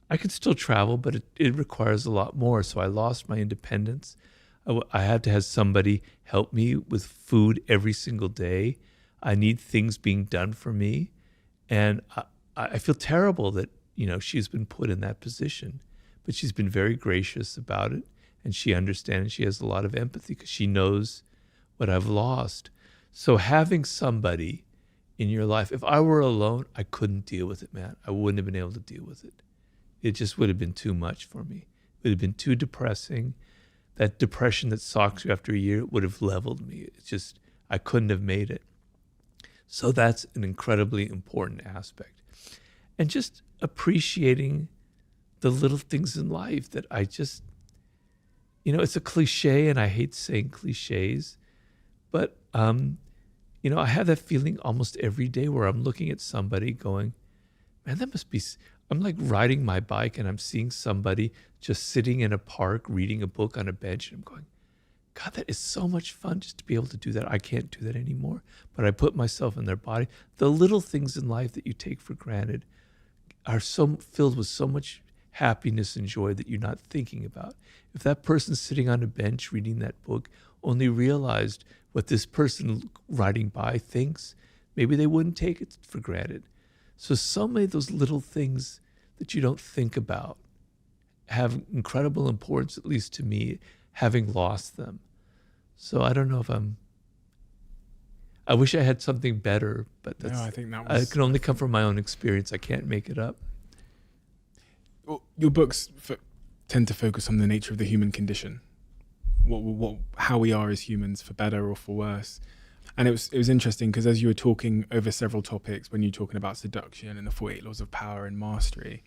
I could still travel, but it requires a lot more. So I lost my independence. I had to have somebody help me with food every single day. I need things being done for me. And I feel terrible that, she's been put in that position. But she's been very gracious about it. And she understands. She has a lot of empathy because she knows what I've lost. So having somebody in your life, if I were alone, I couldn't deal with it, man. I wouldn't have been able to deal with it. It just would have been too much for me. It would have been too depressing. That depression that stalks you after a year would have leveled me. It's just, I couldn't have made it. So that's an incredibly important aspect. And just appreciating the little things in life that I just, it's a cliche, and I hate saying cliches, but, I have that feeling almost every day where I'm looking at somebody going, man, I'm like riding my bike and I'm seeing somebody just sitting in a park reading a book on a bench, and I'm going, God, that is so much fun just to be able to do that. I can't do that anymore, but I put myself in their body. The little things in life that you take for granted are so filled with so much happiness and joy that you're not thinking about. If that person sitting on a bench reading that book only realized what this person riding by thinks, maybe they wouldn't take it for granted. So many of those little things that you don't think about have incredible importance, at least to me, having lost them. So I don't know if I wish I had something better, but I think that it can only come from my own experience. I can't make it up. Well, your books tend to focus on the nature of the human condition, how we are as humans, for better or for worse. And it was interesting because as you were talking over several topics, when you were talking about seduction and the 48 laws of power and mastery,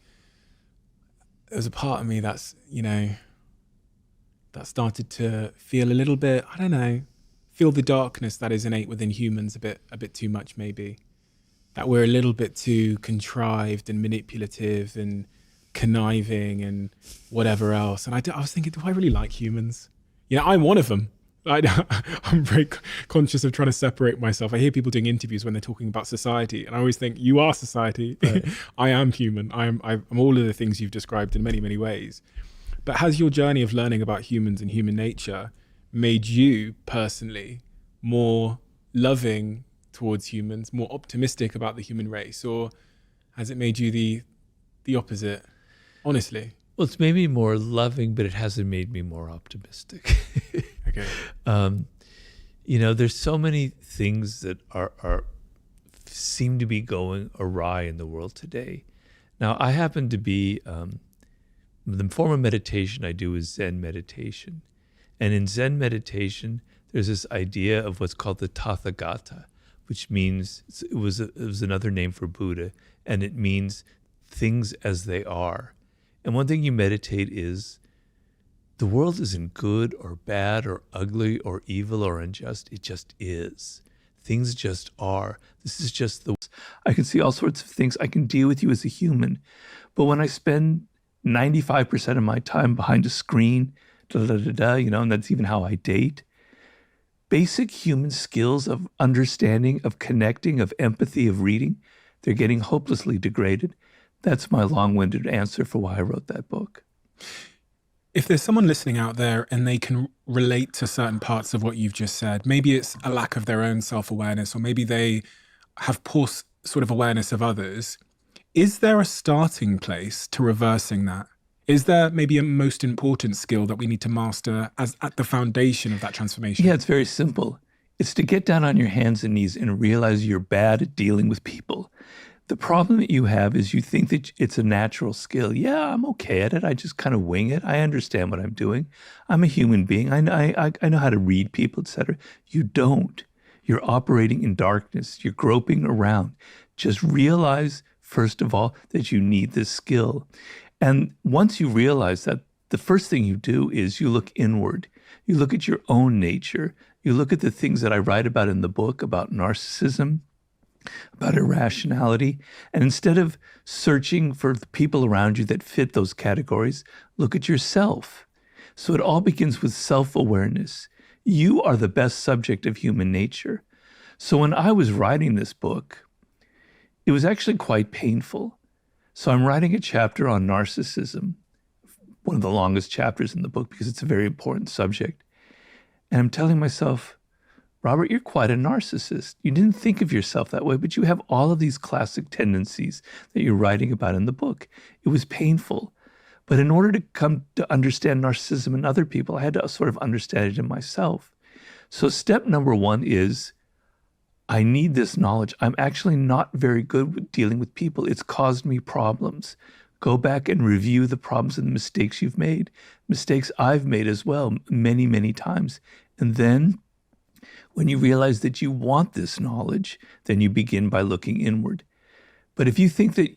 there was a part of me that's, that started to feel a little bit, feel the darkness that is innate within humans a bit too much, maybe. That we're a little bit too contrived and manipulative and conniving and whatever else. And I was thinking, do I really like humans? I'm one of them. I'm very conscious of trying to separate myself. I hear people doing interviews when they're talking about society, and I always think, you are society. Right. I am human. I'm all of the things you've described in many, many ways. But has your journey of learning about humans and human nature made you personally more loving towards humans, more optimistic about the human race, or has it made you the opposite? Honestly. Well, it's made me more loving, but it hasn't made me more optimistic. Okay. There's so many things that seem to be going awry in the world today. Now, I happen to be, the form of meditation I do is Zen meditation. And in Zen meditation, there's this idea of what's called the Tathagata, which means it was another name for Buddha, and it means things as they are. And one thing you meditate is the world isn't good or bad or ugly or evil or unjust. It just is. Things just are. This is just I can see all sorts of things. I can deal with you as a human. But when I spend 95% of my time behind a screen, and that's even how I date, basic human skills of understanding, of connecting, of empathy, of reading, they're getting hopelessly degraded. That's my long-winded answer for why I wrote that book. If there's someone listening out there and they can relate to certain parts of what you've just said, maybe it's a lack of their own self-awareness, or maybe they have poor sort of awareness of others, is there a starting place to reversing that? Is there maybe a most important skill that we need to master as at the foundation of that transformation? Yeah, it's very simple. It's to get down on your hands and knees and realize you're bad at dealing with people. The problem that you have is you think that it's a natural skill. Yeah, I'm okay at it. I just kind of wing it. I understand what I'm doing. I'm a human being. I know how to read people, etc. You don't. You're operating in darkness. You're groping around. Just realize, first of all, that you need this skill. And once you realize that, the first thing you do is you look inward. You look at your own nature. You look at the things that I write about in the book, about narcissism, about irrationality. And instead of searching for the people around you that fit those categories, look at yourself. So it all begins with self-awareness. You are the best subject of human nature. So when I was writing this book, it was actually quite painful. So I'm writing a chapter on narcissism, one of the longest chapters in the book because it's a very important subject. And I'm telling myself, Robert, you're quite a narcissist. You didn't think of yourself that way, but you have all of these classic tendencies that you're writing about in the book. It was painful. But in order to come to understand narcissism in other people, I had to sort of understand it in myself. So step number one is, I need this knowledge. I'm actually not very good with dealing with people. It's caused me problems. Go back and review the problems and the mistakes you've made. Mistakes I've made as well, many, many times. And then when you realize that you want this knowledge, then you begin by looking inward. But if you think that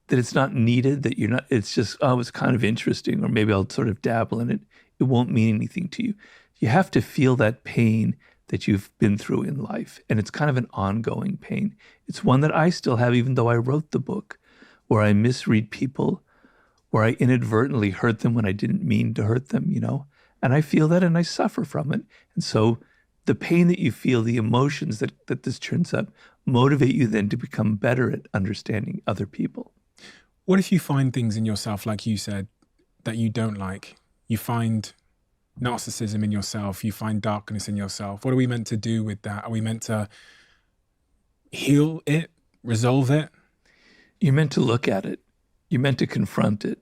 it's not needed, that you're not, it's just, oh, it's kind of interesting, or maybe I'll sort of dabble in it, it won't mean anything to you. You have to feel that pain that you've been through in life. And it's kind of an ongoing pain. It's one that I still have, even though I wrote the book, where I misread people, where I inadvertently hurt them when I didn't mean to hurt them, and I feel that and I suffer from it. And so the pain that you feel, the emotions that this turns up, motivate you then to become better at understanding other people. What if you find things in yourself, like you said, that you don't like? You find narcissism in yourself, you find darkness in yourself. What are we meant to do with that? Are we meant to heal it, resolve it? You're meant to look at it. You're meant to confront it.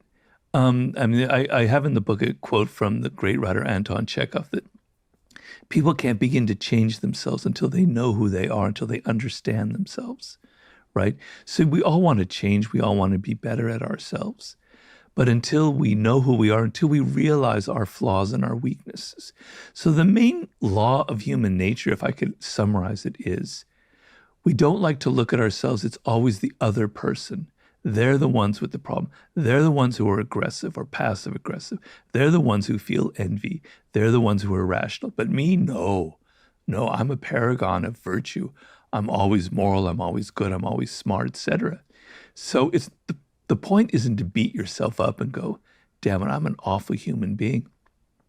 I have in the book a quote from the great writer Anton Chekhov that people can't begin to change themselves until they know who they are, until they understand themselves, right? So we all want to change. We all want to be better at ourselves. But until we know who we are, until we realize our flaws and our weaknesses. So the main law of human nature, if I could summarize it, is we don't like to look at ourselves. It's always the other person. They're the ones with the problem. They're the ones who are aggressive or passive aggressive. They're the ones who feel envy. They're the ones who are irrational. But me, no, I'm a paragon of virtue. I'm always moral. I'm always good. I'm always smart, etc. So it's the point isn't to beat yourself up and go, damn it, I'm an awful human being.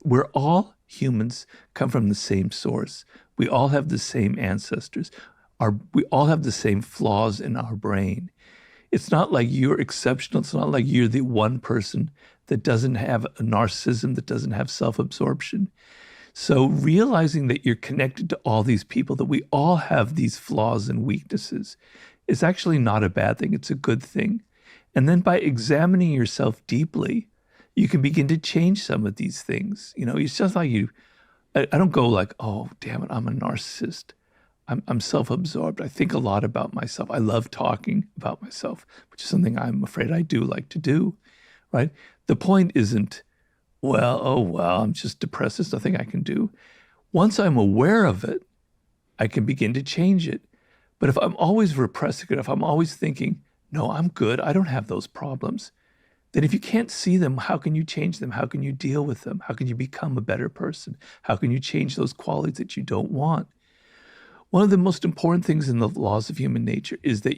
We're all humans, come from the same source. We all have the same ancestors. We all have the same flaws in our brain. It's not like you're exceptional. It's not like you're the one person that doesn't have a narcissism, that doesn't have self-absorption. So realizing that you're connected to all these people, that we all have these flaws and weaknesses, is actually not a bad thing. It's a good thing. And then by examining yourself deeply, you can begin to change some of these things. It's just like I don't go like, oh, damn it, I'm a narcissist. I'm self-absorbed. I think a lot about myself. I love talking about myself, which is something I'm afraid I do like to do, right? The point isn't, I'm just depressed. There's nothing I can do. Once I'm aware of it, I can begin to change it. But if I'm always repressing it, if I'm always thinking, no, I'm good, I don't have those problems, then if you can't see them, how can you change them? How can you deal with them? How can you become a better person? How can you change those qualities that you don't want? One of the most important things in the laws of human nature is that